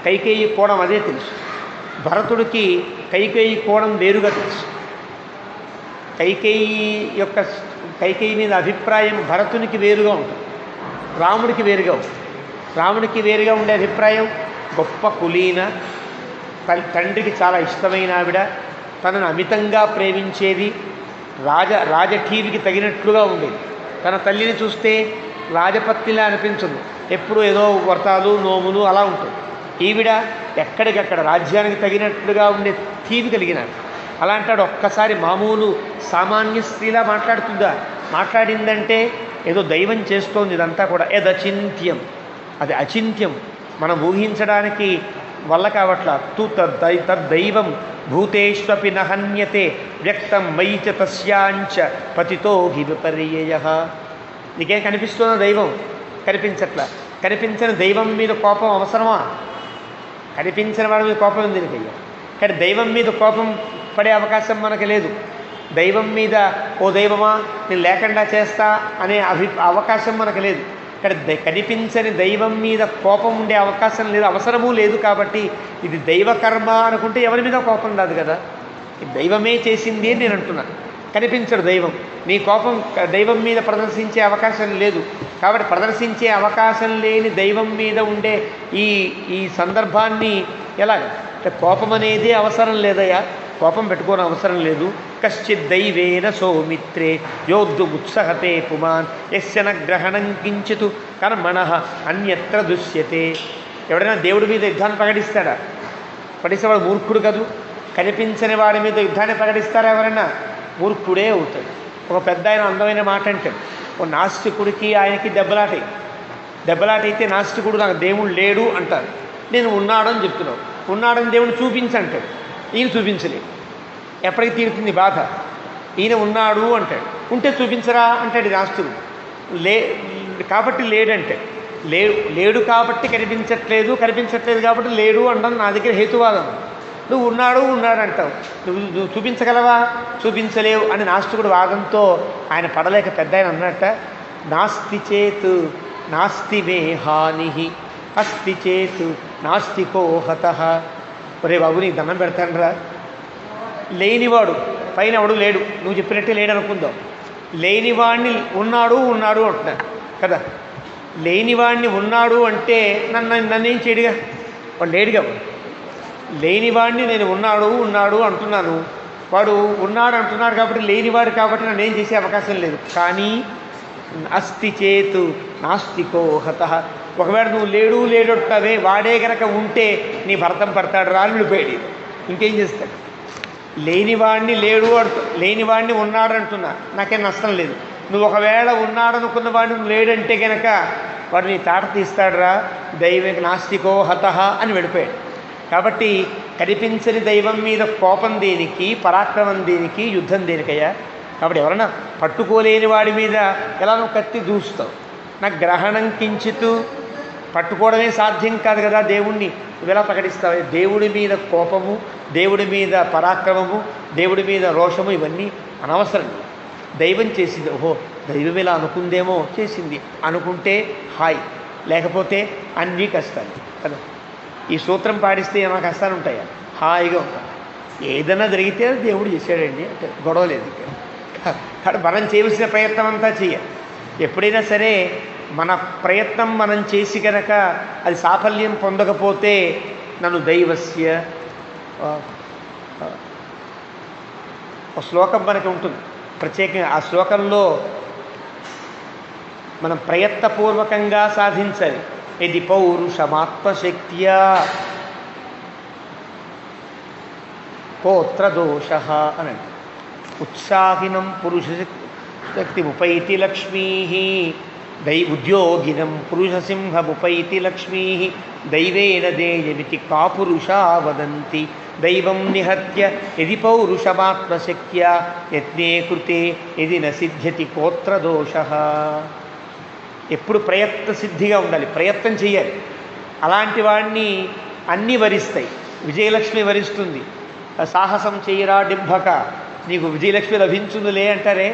కైకేయి కోణం అదే తెలుసు, భరతుడికి కైకేయి కోణం వేరుగా తెలుసు. కైకేయి మీద అభిప్రాయం భరతునికి వేరుగా ఉంటుంది, రాముడికి వేరుగా ఉంటుంది. రాముడికి వేరుగా ఉండే అభిప్రాయం గొప్ప కులీన, తండ్రికి చాలా ఇష్టమైన ఆవిడ, తనను అమితంగా ప్రేమించేది, రాజఠీవికి తగినట్లుగా ఉండేది. తన తల్లిని చూస్తే రాజపత్నిలా అనిపించదు, ఎప్పుడు ఏదో వ్రతాలు నోములు అలా ఉంటుంది. ఈవిడ ఎక్కడికక్కడ రాజ్యానికి తగినట్లుగా ఉండే ఠీవి కలిగినాడు. అలాంటాడు ఒక్కసారి మామూలు సామాన్య స్త్రీలా మాట్లాడుతుందా? మాట్లాడిందంటే ఏదో దైవం చేస్తోంది. ఇదంతా కూడా యదచింత్యం, అది అచింత్యం, మనం ఊహించడానికి వల్ల కావట్లా. తద్దైవం భూతేష్వపి నహన్యతే వ్యక్తం మయిచ తస్యాంచ పతితో హి విపర్యయ. నీకేం కనిపిస్తుందో దైవం? కనిపించట్లా. కనిపించని దైవం మీద కోపం అవసరమా? కనిపించిన వాడి మీద కోపం ఉంది నీకయ్యా, కానీ దైవం మీద కోపం పడే అవకాశం మనకు లేదు. దైవం మీద ఓ దైవమా నేను లేకుండా చేస్తా అనే అవకాశం మనకు లేదు. ఇక్కడ కనిపించని దైవం మీద కోపం ఉండే అవకాశం లేదు, అవసరమూ లేదు. కాబట్టి ఇది దైవకర్మ అనుకుంటే ఎవరి మీద కోపం రాదు కదా, దైవమే చేసింది అని నేను అంటున్నాను. కనిపించడు దైవం, నీ కోపం దైవం మీద ప్రదర్శించే అవకాశం లేదు. కాబట్టి ప్రదర్శించే అవకాశం లేని దైవం మీద ఉండే ఈ సందర్భాన్ని ఎలాగ? కోపం అనేది అవసరం లేదయ్యా, కోపం పెట్టుకోని అవసరం లేదు. కశ్చిత్ దైవేన సౌమిత్రే యోద్ధు ఉత్సహతే పుమాన్ యస్యన గ్రహణం కించితు కర్మణః అన్యత్ర దృశ్యతే. ఎవడైనా దేవుడి మీద యుద్ధాన్ని ప్రకటిస్తాడా? ప్రకటిస్తేవాడు మూర్ఖుడు కదూ. కనిపించని వాడి మీద యుద్ధాన్ని ప్రకటిస్తారా ఎవరైనా? మూర్ఖుడే అవుతాడు. ఒక పెద్ద ఆయన అందమైన మాట అంటాడు, ఓ నాస్తికుడికి ఆయనకి దెబ్బలాటైతే నాస్తికుడు నాకు దేవుడు లేడు అంటారు, నేను ఉన్నాడని చెప్తున్నావు. ఉన్నాడని దేవుడిని చూపించంటాడు, ఈయన చూపించలేదు. ఎప్పటికి తీరుతుంది బాధ? ఈయన ఉన్నాడు అంటాడు, ఉంటే చూపించరా అంటాడు నాస్తికుడు. కాబట్టి లేడంటే లేడు కాబట్టి కనిపించట్లేదు కాబట్టి లేడు అంటాను. నా దగ్గర హేతువాదం. నువ్వు ఉన్నాడు అంటావు, నువ్వు చూపించగలవా? చూపించలేవు అని నాస్తికుడు వాదంతో ఆయన పడలేక పెద్ద ఆయన అన్నట్ట, నాస్తి చేత్ నాస్తి మే హాని అస్తి చేత్ నాస్తికో హతః. ఒరే బాబు నీకు దండం పెడతానరా, లేనివాడు పైన ఎవడు లేడు, నువ్వు చెప్పినట్టే లేడు అనుకుందాం. లేనివాడిని ఉన్నాడు అంటున్నాను కదా. లేనివాడిని ఉన్నాడు అంటే నన్నేం చేయడుగా, వాడు లేడుగా. లేనివాడిని నేను ఉన్నాడు అంటున్నాను, వాడు ఉన్నాడు అంటున్నాడు కాబట్టి లేనివాడు కాబట్టి నన్ను ఏం చేసే అవకాశం లేదు. కానీ అస్తి చేతు నాస్తికో హతః. ఒకవేళ నువ్వు లేడు అంటావే, వాడే కనుక ఉంటే నీ భరతం పడతాడు, రాళ్ళుడిపోయాడు, ఇంకేం చేస్తాడు? లేనివాడిని ఉన్నాడు అంటున్నా, నాకేం నష్టం లేదు. నువ్వు ఒకవేళ ఉన్నాడనుకున్న వాడిని నువ్వు లేడంటే కనుక వాడు నీ తాట తీస్తాడురా, దైవిక నాస్తికో హతః అని వెళ్ళిపోయాడు. కాబట్టి కనిపించని దైవం మీద కోపం దేనికి, పరాక్రమం దేనికి, యుద్ధం దేనికయ్యా? కాబట్టి ఎవరన్నా పట్టుకోలేని వాడి మీద ఎలా నువ్వు కత్తి దూస్తావు? నాకు గ్రహణం కించితు, పట్టుకోవడమే సాధ్యం కాదు కదా దేవుణ్ణి, నువ్వు ఎలా ప్రకటిస్తావు? దేవుడి మీద కోపము, దేవుడి మీద పరాక్రమము, దేవుడి మీద రోషము ఇవన్నీ అనవసరం. దైవం చేసింది, ఓహో దైవం ఇలా అనుకుందేమో చేసింది అనుకుంటే హాయ్, లేకపోతే అన్నీ కష్టాలు కదా. ఈ సూత్రం పాటిస్తే ఏమైనా కష్టాలు ఉంటాయా? హాయిగా ఉంటాయి. ఏదైనా జరిగితే దేవుడు చేశాడండి అంటే గొడవ లేదు. ఇక్కడ మనం చేయవలసిన ప్రయత్నం అంతా చేయాలి. ఎప్పుడైనా సరే మన ప్రయత్నం మనం చేసి కనుక అది సాఫల్యం పొందకపోతే నన్ను దైవస్య, ఒక శ్లోకం మనకి ఉంటుంది ప్రత్యేకంగా. ఆ శ్లోకంలో మనం ప్రయత్నపూర్వకంగా సాధించాలి. ఇది పౌరుషమాత్మశక్త్యా కోత్ర దోష అనండి. ఉత్సాహినం పురుష శక్తిముపైతి లక్ష్మీ ఉద్యోగినం పురుషసింహముపైతి లక్ష్మీ దైవేన దేయమితి కాపురుషా వదంతి. దైవం నిహత్య యది పౌరుషమాత్మశక్త్యా యత్నే కృతే యది న సిద్ధ్యతి కోత్ర దోష. ఎప్పుడు ప్రయత్న సిద్ధిగా ఉండాలి, ప్రయత్నం చేయాలి. అలాంటి వాడిని అన్నీ వరిస్తాయి. విజయలక్ష్మి వరిస్తుంది. సాహసం చేయరా డింభక, నీకు విజయలక్ష్మి లభించుందిలే అంటారే,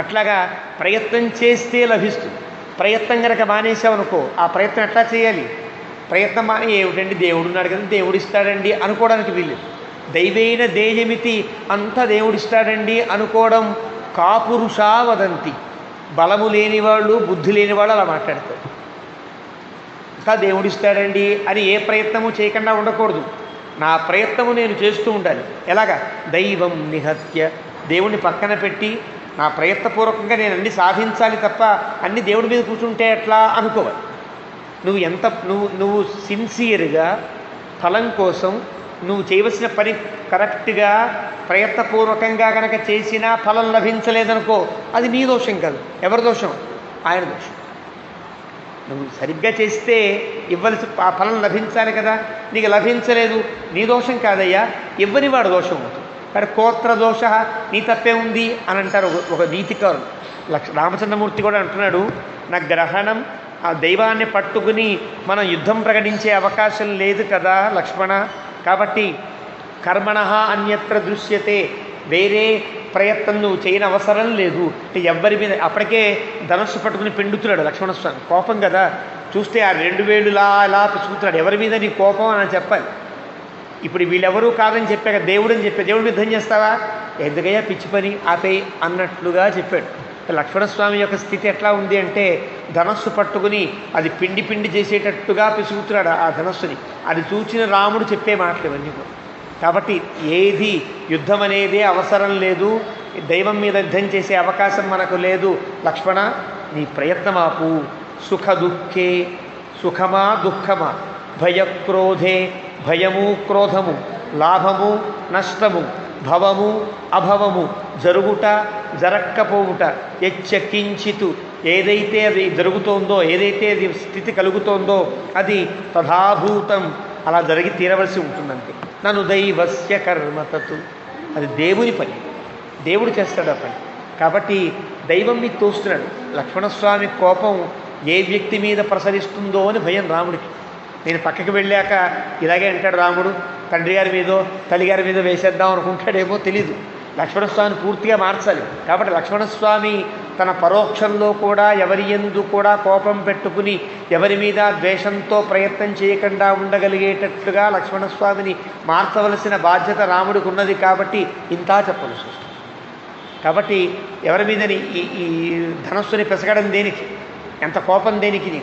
అట్లాగా ప్రయత్నం చేస్తే లభిస్తుంది. ప్రయత్నం కనుక మానేసామనుకో, ఆ ప్రయత్నం ఎట్లా చేయాలి? ప్రయత్నం ఏమిటండి, దేవుడు ఉన్నాడు కదా, దేవుడు ఇస్తాడండి అనుకోవడానికి వీలు. దైవేన దేయమితి, అంతా దేవుడిస్తాడండి అనుకోవడం కాపురుషా వదంతి. బలము లేనివాళ్ళు, బుద్ధి లేనివాళ్ళు అలా మాట్లాడతారు. ఇంకా దేవుడిస్తాడండి అని ఏ ప్రయత్నము చేయకుండా ఉండకూడదు. నా ప్రయత్నము నేను చేస్తూ ఉండాలి. ఎలాగా? దైవం నిహత్య, దేవుణ్ణి పక్కన పెట్టి నా ప్రయత్నపూర్వకంగా నేను అన్ని సాధించాలి తప్ప అన్ని దేవుడి మీద కూర్చుంటే ఎట్లా అనుకోవాలి. నువ్వు సిన్సియర్గా ఫలం కోసం నువ్వు చేయవలసిన పని కరెక్ట్గా ప్రయత్నపూర్వకంగా కనుక చేసినా ఫలం లభించలేదనుకో, అది నీ దోషం కాదు. ఎవరి దోషం? ఆయన దోషం. నువ్వు సరిగ్గా చేస్తే ఇవ్వలసి ఆ ఫలం లభించాలి కదా, నీకు లభించలేదు, నీ దోషం కాదయ్యా, ఇవ్వని వాడు దోషం అవుతుంది. కానీ కోత్ర దోష, నీ తప్పే ఉంది అని అంటారు ఒక నీతికారుడు. రామచంద్రమూర్తి కూడా అంటున్నాడు, నా గ్రహణం ఆ దైవాన్ని పట్టుకుని మనం యుద్ధం ప్రకటించే అవకాశం లేదు కదా లక్ష్మణ. కాబట్టి కర్మణ అన్యత్ర దృశ్యతే, వేరే ప్రయత్నం నువ్వు చేయని అవసరం లేదు. అంటే ఎవ్వరి మీద అప్పటికే ధనస్సు పట్టుకుని పిండుతున్నాడు లక్ష్మణస్వామి. కోపం కదా, చూస్తే ఆ 2 వేలులా ఇలా పిసుకుతున్నాడు. ఎవరి మీద నీ కోపం అని చెప్పాలి. ఇప్పుడు వీళ్ళెవరూ కాదని చెప్పాక దేవుడు అని చెప్పాడు. దేవుడి యుద్ధం చేస్తావా? ఎందుకయ్యా పిచ్చి పని, ఆపేయి అన్నట్లుగా చెప్పాడు. లక్ష్మణస్వామి యొక్క స్థితి ఎట్లా ఉంది అంటే, ధనస్సు పట్టుకుని అది పిండి పిండి చేసేటట్టుగా పిసుకుతున్నాడు ఆ ధనస్సుని. అది చూచిన రాముడు చెప్పే మాటలు ఇవన్నీ కూడా. కాబట్టి ఏది యుద్ధం అనేది అవసరం లేదు, దైవం మీద యుద్ధం చేసే అవకాశం మనకు లేదు. లక్ష్మణ, నీ ప్రయత్నమాపు. సుఖ దుఃఖే, సుఖమా దుఃఖమా, భయక్రోధే, భయము క్రోధము, లాభము నష్టము, భవము అభవము, జరుగుట జరక్కపోవుట, యచ్చకించితు, ఏదైతే అది జరుగుతోందో, ఏదైతే అది స్థితి కలుగుతోందో అది తథాభూతం, అలా జరిగి తీరవలసి ఉంటుందంతే. నన్ను దైవస్య కర్మతతు, అది దేవుని పని, దేవుడు చేస్తాడు ఆ పని. కాబట్టి దైవం మీకు తోస్తున్నాడు. లక్ష్మణస్వామి కోపం ఏ వ్యక్తి మీద ప్రసరిస్తుందో అని భయం రాముడికి. నేను పక్కకి వెళ్ళాక ఇలాగే అంటాడు రాముడు, తండ్రి గారి మీదో తల్లిగారి మీదో వేసేద్దాం అనుకుంటాడేమో తెలీదు. లక్ష్మణస్వామిని పూర్తిగా మార్చాలి. కాబట్టి లక్ష్మణస్వామి తన పరోక్షంలో కూడా ఎవరి యందు కూడా కోపం పెట్టుకుని ఎవరి మీద ద్వేషంతో ప్రయత్నం చేయకుండా ఉండగలిగేటట్లుగా లక్ష్మణస్వామిని మార్చవలసిన బాధ్యత రాముడికి ఉన్నది. కాబట్టి ఇంత చెప్పవలసి వస్తుంది. కాబట్టి ఎవరి మీదని ఈ ధనస్సుని పెసగడం దేనికి, ఎంత కోపం దేనికి?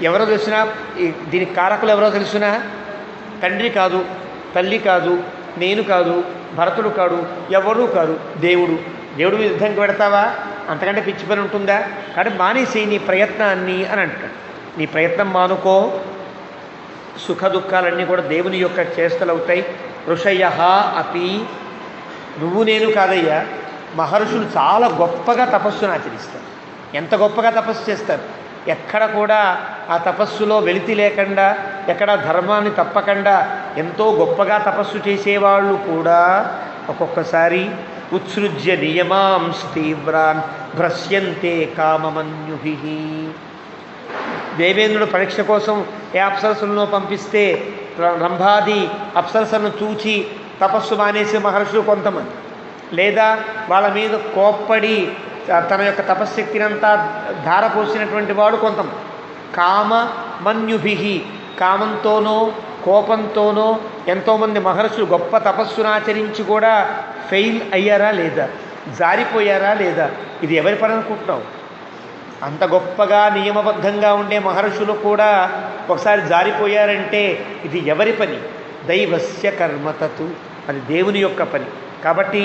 ఎవరో తెలిసినా దీనికి కారకులు ఎవరో తెలిసినా తండ్రి కాదు, తల్లి కాదు, నేను కాదు, భరతుడు కాడు, ఎవరూ కాదు, దేవుడు. దేవుడు మీద యుద్ధంకి పెడతావా? అంతకంటే పిచ్చి పని ఉంటుందా? కాబట్టి మానేసి నీ ప్రయత్నాన్ని అని అంటాడు. నీ ప్రయత్నం మానుకో, సుఖ దుఃఖాలన్నీ కూడా దేవుని యొక్క చేష్టలు అవుతాయి. ఋషయ అపి, నువ్వు నేను కాదయ్యా, మహర్షులు చాలా గొప్పగా తపస్సును ఆచరిస్తారు. ఎంత గొప్పగా తపస్సు చేస్తారు. ఎక్కడ కూడా ఆ తపస్సులో వెలితి లేకుండా, ఎక్కడ ధర్మాన్ని తప్పకుండా ఎంతో గొప్పగా తపస్సు చేసేవాళ్ళు కూడా ఒక్కొక్కసారి ఉత్సృజ్య నియమాంస్తీవ్రాన్ భ్రశ్యంతే కామమన్యుభి. దేవేంద్రుడు పరీక్ష కోసం ఏ అప్సరసులను పంపిస్తే రంభాది అప్సరసలను చూచి తపస్సు మానేసే మహర్షులు కొంతమంది, లేదా వాళ్ళ మీద కోప్పడి తన యొక్క తపశ్శక్తినంతా ధారపోసినటువంటి వాడు కొంతమంది. కామమన్యుభి, కామంతోనో కోపంతోనో ఎంతోమంది మహర్షులు గొప్ప తపస్సును ఆచరించి కూడా ఫెయిల్ అయ్యారా లేదా, జారిపోయారా లేదా? ఇది ఎవరి పని అనుకుంటున్నావు? అంత గొప్పగా నియమబద్ధంగా ఉండే మహర్షులు కూడా ఒకసారి జారిపోయారంటే ఇది ఎవరి పని? దైవస్య కర్మతతు, అది దేవుని యొక్క పని. కాబట్టి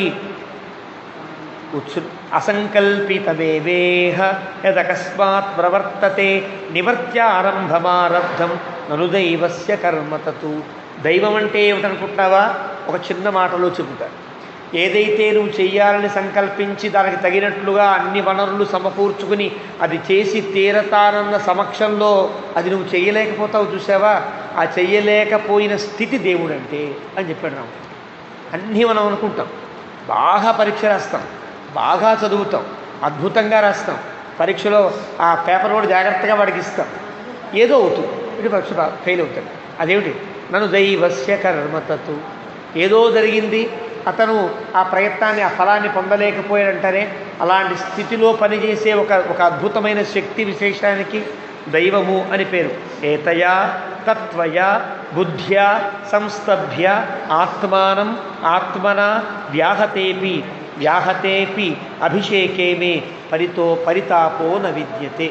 ఉత్సు అసంకల్పితమేవేహ యదకస్మాత్ ప్రవర్తతే నివర్త్యారంభమారబ్ధం నను దైవస్య కర్మతతు. దైవం అంటే ఏమిటనుకుంటున్నావా? ఒక చిన్న మాటలో చెబుతా. ఏదైతే నువ్వు చెయ్యాలని సంకల్పించి దానికి తగినట్లుగా అన్ని వనరులు సమకూర్చుకుని అది చేసి తీరతానన్న సమక్షంలో అది నువ్వు చెయ్యలేకపోతావు చూసావా, ఆ చెయ్యలేకపోయిన స్థితి దేవుడంటే అని చెప్పాడు రాముడు. అన్నీ మనం అనుకుంటాం, బాగా పరీక్ష రాస్తాం, బాగా చదువుతాం, అద్భుతంగా రాస్తాం, పరీక్షలో ఆ పేపర్ కూడా జాగ్రత్తగా వాడికి ఇస్తాం, ఏదో అవుతుంది, ఇది పరీక్ష ఫెయిల్ అవుతాడు. అదేమిటి? నన్ను దైవస్య కర్మతతు. ఏదో జరిగింది, అతను ఆ ప్రయత్నాన్ని ఆ ఫలాన్ని పొందలేకపోయాడంటారే, అలాంటి స్థితిలో పనిచేసే ఒక అద్భుతమైన శక్తి విశేషానికి దైవము అని పేరు. ఏతయా తత్వయా బుద్ధ్యా సంస్తభ్య ఆత్మానం ఆత్మనా వ్యాహతేపి అభిషేకే మే పరితాపో న విద్యతే.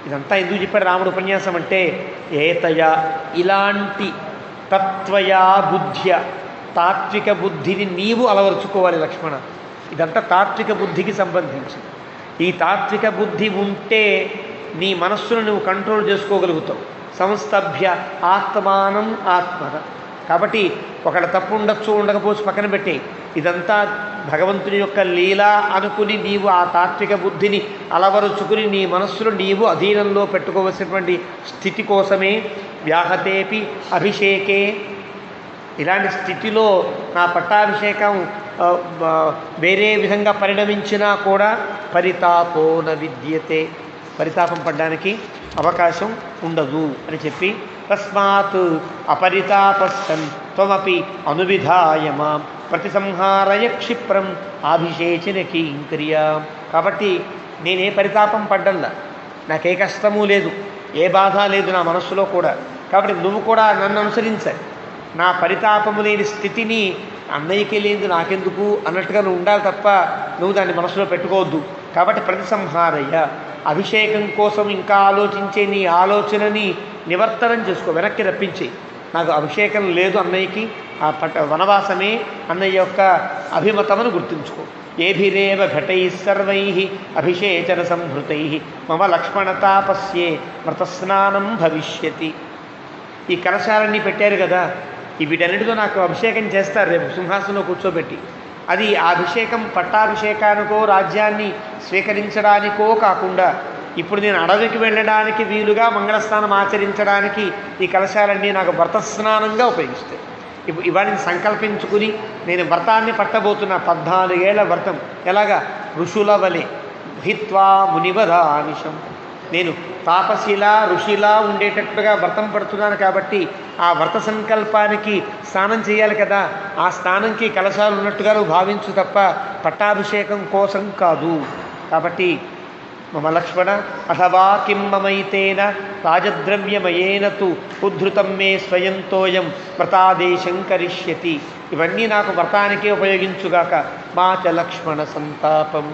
ఇదంతా ఎందుకు చెప్పాడు రాముడు ఉపన్యాసం అంటే, ఏతయా ఇలాంటి తత్వయా బుద్ధ్య తాత్విక బుద్ధిని నీవు అలవరుచుకోవాలి లక్ష్మణ. ఇదంతా తాత్విక బుద్ధికి సంబంధించింది. ఈ తాత్విక బుద్ధి ఉంటే నీ మనస్సును నువ్వు కంట్రోల్ చేసుకోగలుగుతావు. సంస్తభ్య ఆత్మానం ఆత్మన. కాబట్టి ఒకళ్ళ తప్పు ఉండొచ్చు, ఉండకపోవచ్చు, పక్కన పెట్టి ఇదంతా భగవంతుని యొక్క లీల అనుకుని నీవు ఆ తాత్విక బుద్ధిని అలవరుచుకుని నీ మనస్సును నీవు అధీనంలో పెట్టుకోవలసినటువంటి స్థితి కోసమే వ్యాహతేపి అభిషేకే. ఇలాంటి స్థితిలో నా పట్టాభిషేకం వేరే విధంగా పరిణమించినా కూడా పరితాపో న విద్యతే, పరితాపం పడ్డానికి అవకాశం ఉండదు అని చెప్పి, తస్మాత్ అపరితాపస్సన్ త్వమపి అనువిధాయ మాం ప్రతిసంహారయ క్షిప్రం ఆభిషేచన కీంక్రియా. కాబట్టి నేనే పరితాపం పడ్డల్లా, నాకే కష్టము లేదు, ఏ బాధ లేదు నా మనస్సులో కూడా. కాబట్టి నువ్వు కూడా నన్ను అనుసరించాలి. నా పరితాపము లేని స్థితిని అన్నయ్యకి లేదు నాకెందుకు అన్నట్టుగా నువ్వు ఉండాలి తప్ప నువ్వు దాన్ని మనసులో పెట్టుకోవద్దు. కాబట్టి ప్రతిసంహారయ్య, అభిషేకం కోసం ఇంకా ఆలోచించే నీ ఆలోచనని నివర్తనం చేసుకో, వెనక్కి రప్పించి. నాకు అభిషేకం లేదు అన్నయ్యకి, ఆ వనవాసమే అన్నయ్య యొక్క అభిమతమను గుర్తుంచుకో. ఏభిరేవ ఘటై సర్వై అభిషేచన సంహృతై మమ లక్ష్మణతాపస్యే వ్రతస్నానం భవిష్యతి. ఈ కలశాలన్నీ పెట్టారు కదా, వీటన్నిటితో నాకు అభిషేకం చేస్తారు రేపు సింహాసనంలో కూర్చోబెట్టి. అది ఆ అభిషేకం పట్టాభిషేకానికో రాజ్యాన్ని స్వీకరించడానికో కాకుండా ఇప్పుడు నేను అడవికి వెళ్ళడానికి వీలుగా మంగళస్నానం ఆచరించడానికి ఈ కలశాలన్నీ నాకు వ్రతస్నానంగా ఉపయోగిస్తాయి. ఇవాళని సంకల్పించుకుని నేను వ్రతాన్ని పట్టబోతున్న 14 ఏళ్ల వ్రతం. ఎలాగా? ఋషుల వలె హిత్వా మునివదానిషం. నేను తాపశిలా ఋషిలా ఉండేటట్టుగా వ్రతం పడుతున్నాను కాబట్టి ఆ వ్రత సంకల్పానికి స్నానం చేయాలి కదా, ఆ స్నానంకి కలశాలు ఉన్నట్టుగా నువ్వు భావించు తప్ప పట్టాభిషేకం కోసం కాదు. కాబట్టి మమ లక్ష్మణ అథవా కిం మమైతేన రాజద్రవ్యమయేన తు ఉద్ధృతం మే స్వయంతోయం వ్రతాదేశం కరిష్యతి. ఇవన్నీ నాకు వ్రతానికే ఉపయోగించుగాక. మా చ లక్ష్మణ సంతాపం.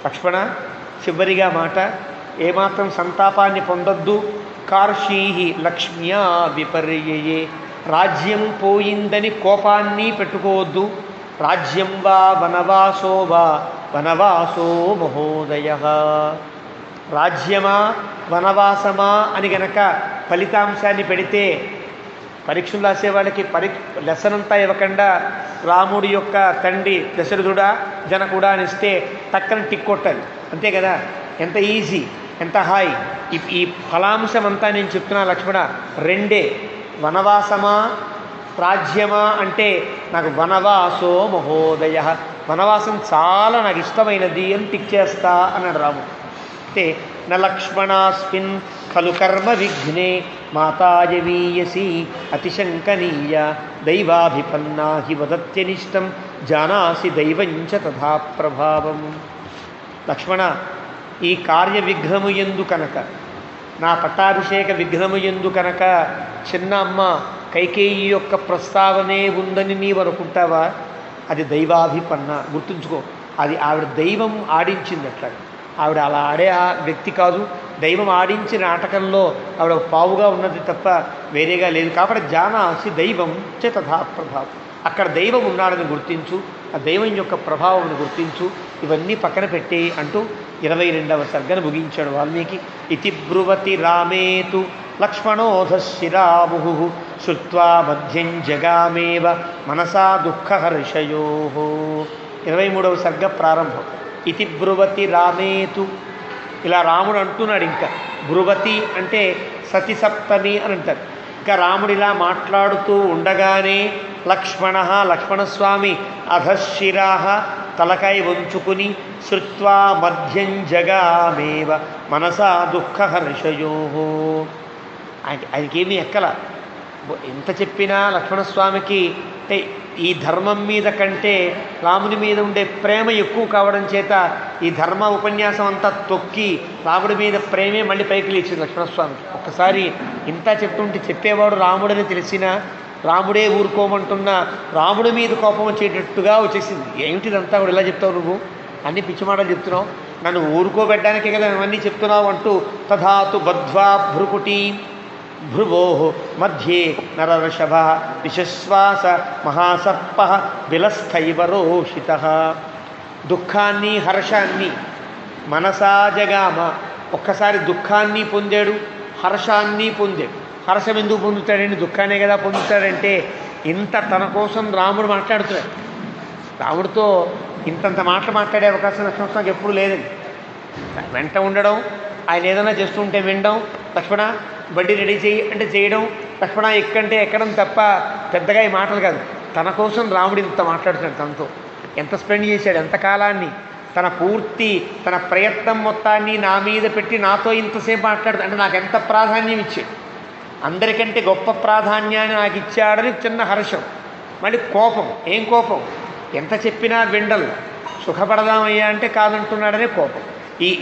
లక్ష్మణ, చివరిగా మాట, ఏమాత్రం సంతాపాన్ని పొందొద్దు. కార్షీహి లక్ష్మ్యా విపర్యయే. రాజ్యం పోయిందని కోపాన్ని పెట్టుకోవద్దు. రాజ్యం వా వనవాసో వా వనవాసో మహోదయ. రాజ్యమా వనవాసమా అని గనక ఫలితాంశాన్ని పెడితే పరీక్షలు రాసే వాళ్ళకి లెసన్ అంతా ఇవ్వకుండా రాముడి యొక్క తండ్రి దశరథుడా జనకుడా అనిస్తే టక్కన టిక్ కొట్టాలి, అంతే కదా. ఎంత ఈజీ, ఎంత హాయ్. ఈ ఫలాంశం అంతా నేను చెప్తున్నా లక్ష్మణ, రెండే. వనవాసమా రాజ్యమా అంటే నాకు వనవాసో మహోదయ, వనవాసం చాలా నాకు ఇష్టమైనది అని టిక్ చేస్తా అన్నాడు రాముడు. అంటే న లక్ష్మణాస్మిన్ ఖలు కర్మ విఘ్నే మాతాయవీయసి అతిశంకనీయ దైవాభిపన్నా హి వదత్యనిష్టం జానాసి దైవంచ తథా ప్రభావం. లక్ష్మణ, ఈ కార్య విఘ్నము ఎందు కనుక, నా పట్టాభిషేక విఘ్నము ఎందు కనుక చిన్న అమ్మ కైకేయి యొక్క ప్రస్తావనే ఉందని నీవు అనుకుంటావా? అది దైవాభిపన్న. గుర్తుంచుకో, అది ఆవిడ దైవం ఆడించింది. అట్లా ఆవిడ అలా ఆడే ఆ వ్యక్తి కాదు. దైవం ఆడించిన నాటకంలో ఆవిడ పావుగా ఉన్నది తప్ప వేరేగా లేదు. కాబట్టి జానాసి దైవం చ తథా ప్రభావం. అక్కడ దైవం ఉన్నాడని గుర్తించు. ఆ దైవం యొక్క ప్రభావం గుర్తించు, ఇవన్నీ పక్కన పెట్టి అంటూ 22వ సర్గను ముగించాడు వాల్మీకి. ఇతి బ్రువతి రామేతు లక్ష్మణోధశిరాముహు శ్రుత్వా మధ్యం జగామేవ మనసా దుఃఖహర్షయో. 23వ సర్గ ప్రారంభం. ఇతి బ్రువతి రామేతు, ఇలా రాముడు అంటున్నాడు. ఇంకా బ్రువతి అంటే సతి సప్తమి అని అంటారు. ఇంకా రాముడు ఇలా మాట్లాడుతూ ఉండగానే లక్ష్మణస్వామి అధశిరాహ తలకాయ వంచుకుని శ్రుత్వా మధ్యం జగామేవ మనసా దుఃఖహర్షయో. ఆయనకేమీ ఎక్కల. ఎంత చెప్పినా లక్ష్మణస్వామికి అంటే ఈ ధర్మం మీద కంటే రాముని మీద ఉండే ప్రేమ ఎక్కువ కావడం చేత ఈ ధర్మ ఉపన్యాసం అంతా తొక్కి రాముడి మీద ప్రేమే మళ్ళీ పైకి లేచింది లక్ష్మణస్వామికి. ఒక్కసారి ఇంత చెప్తుంటే చెప్పేవాడు రాముడని తెలిసినా రాముడే ఊరుకోమంటున్నా రాముడి మీద కోపం వచ్చేటట్టుగా వచ్చేసింది. ఏమిటిదంతా కూడా ఇలా చెప్తావు నువ్వు, అన్ని పిచ్చి మాటలు చెప్తున్నావు, నన్ను ఊరుకోబెట్టడానికే కదా ఇవన్నీ చెప్తున్నావు అంటూ తథాతు బద్ధ్వా భ్రుకుటీ భ్రువో మధ్యే నరర్షభ విశ్వాస మహాసర్ప విలస్థైవ రోషిత. దుఃఖాన్ని హర్షాన్ని మనసా జగామ, ఒక్కసారి దుఃఖాన్ని పొందాడు, హర్షాన్ని పొందాడు. హర్షం ఎందుకు పొందుతాడండి, దుఃఖాన్నే కదా పొందుతాడంటే ఇంత తన కోసం రాముడు మాట్లాడుతున్నాడు. రాముడితో ఇంతంత మాటలు మాట్లాడే అవకాశం లక్ష్మణస్వామికి ఎప్పుడు లేదండి. వెంట ఉండడం, ఆయన ఏదైనా చేస్తుంటే వినడం, లక్ష్మణ బండి రెడీ చేయి అంటే చేయడం, లక్ష్మణ ఎక్కంటే ఎక్కడం తప్ప పెద్దగా ఈ మాటలు కాదు. తన కోసం రాముడు ఇంత మాట్లాడుతున్నాడు. తనతో ఎంత స్పెండ్ చేశాడు, ఎంత కాలాన్ని, తన ప్రయత్నం మొత్తాన్ని నా మీద పెట్టి నాతో ఇంతసేపు మాట్లాడుతాడు. అంటే నాకు ఎంత ప్రాధాన్యం ఇచ్చాడు, అందరికంటే గొప్ప ప్రాధాన్యాన్ని నాకు ఇచ్చాడని చిన్న హర్షం. మళ్ళీ కోపం, ఏం కోపం, ఎంత చెప్పినా విండలు, సుఖపడదామయ్యా అంటే కాదంటున్నాడనే కోపం.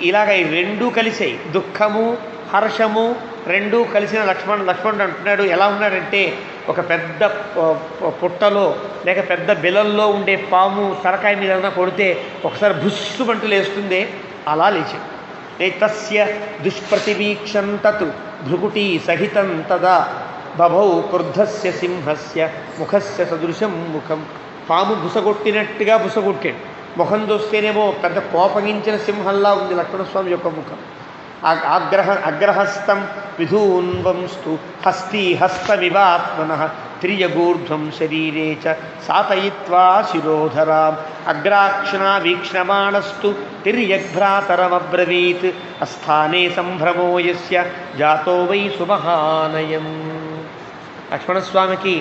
ఇలాగ ఈ రెండూ కలిసాయి, దుఃఖము హర్షము రెండూ కలిసిన లక్ష్మణుడు అంటున్నాడు. ఎలా ఉన్నాడంటే ఒక పెద్ద పుట్టలో లేక పెద్ద బిలల్లో ఉండే పాము తలకాయ మీద ఏదైనా కొడితే ఒకసారి భుస్సుమంటూ లేస్తుందే అలా లేచాడు. తస్య దుష్ప్రతివీక్షం తత్ భృకుటీ సహితం తదా బభౌ క్రుద్ధస్య సింహస్య ముఖస్య సదృశం ముఖం. పాము బుసగొట్టినట్టుగా బుసగొట్టాడు. ముఖం చూస్తేనేమో పెద్ద కోపగించిన సింహంలా ఉంది లక్ష్మణస్వామి యొక్క ముఖం. అగ్రహస్తం విధూన్వంస్తు హస్తి హస్తమివాత్మనః త్రియగూర్ధ్వం శరీరే చ సాతయిత్వా శిరోధరాం అగ్రాక్షణా వీక్షణమాణస్తు తిర్యగ్భ్రాతరమబ్రవీత్ అస్థానే సంభ్రమో యస్య జాతో వై సుమహానయం. లక్ష్మణస్వామికి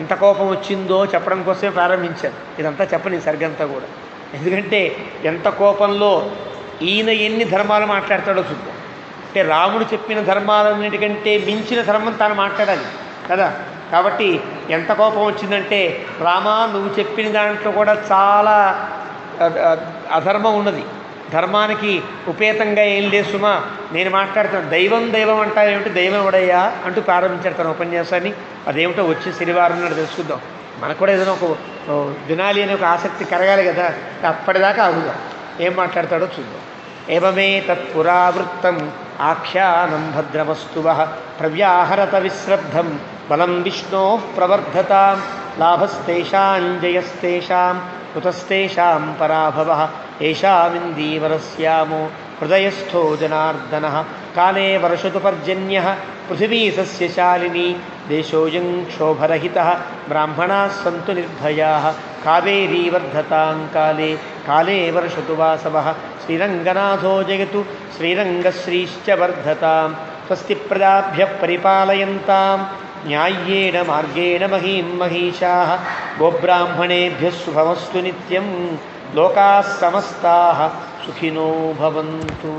ఎంత కోపం వచ్చిందో చెప్పడం కోసమే ప్రారంభించారు. ఇదంతా చెప్పని సరిగంతా కూడా, ఎందుకంటే ఎంత కోపంలో ఈయన ఎన్ని ధర్మాలు మాట్లాడతాడో చూద్దాం. అంటే రాముడు చెప్పిన ధర్మాలన్నిటికంటే మించిన ధర్మం తాను మాట్లాడాలి కదా. కాబట్టి ఎంత కోపం వచ్చిందంటే, రామా నువ్వు చెప్పిన దాంట్లో కూడా చాలా అధర్మం ఉన్నది, ధర్మానికి ఉపేతంగా ఏం లేదు సుమా, నేను మాట్లాడుతాను. దైవం అంటావేమిటి, దైవం ఎవడయ్యా అంటూ ప్రారంభించాడు తన ఉపన్యాసాన్ని. అదేమిటో వచ్చే శనివారం నాడు తెలుసుకుందాం. మనకు కూడా ఏదైనా ఒక వినాలి అనే ఒక ఆసక్తి కరగాలి కదా, అప్పటిదాకా అడుగుదాం ఏం మాట్లాడతాడో చూద్దాం. ఏవమే తత్పురావృత్తం ఆఖ్యానం భద్రవస్తువః ప్రవ్యాహరత విశ్రద్ధం బలం విష్ణో ప్రవర్ధతాం లాభస్తేషాం జయస్తేషాం కుతస్తేషాం పరాభవః ఏషామిందీవరస్యామో హృదయస్థో జనార్దనః కాలే వర్షతు పర్జన్యః పృథివీ సస్యశాలినీ దేశోऽयं క్షోభరహితః బ్రాహ్మణాः సంతు నిర్భయాः కావేరీ వర్ధతాం కాలే కాలే వర్షతు వాసవః శ్రీరంగనాథో జగతు శ్రీరంగశ్రీశ్చ వర్ధతాం స్వస్తి ప్రజాభ్యః పరిపాలయంతాం న్యాయ్యేన మార్గేణ మహీం మహీషాः గోబ్రాహ్మణేభ్యः శుభమస్తు నిత్యం లోకాः సమస్తాः సుఖినో భవంతు.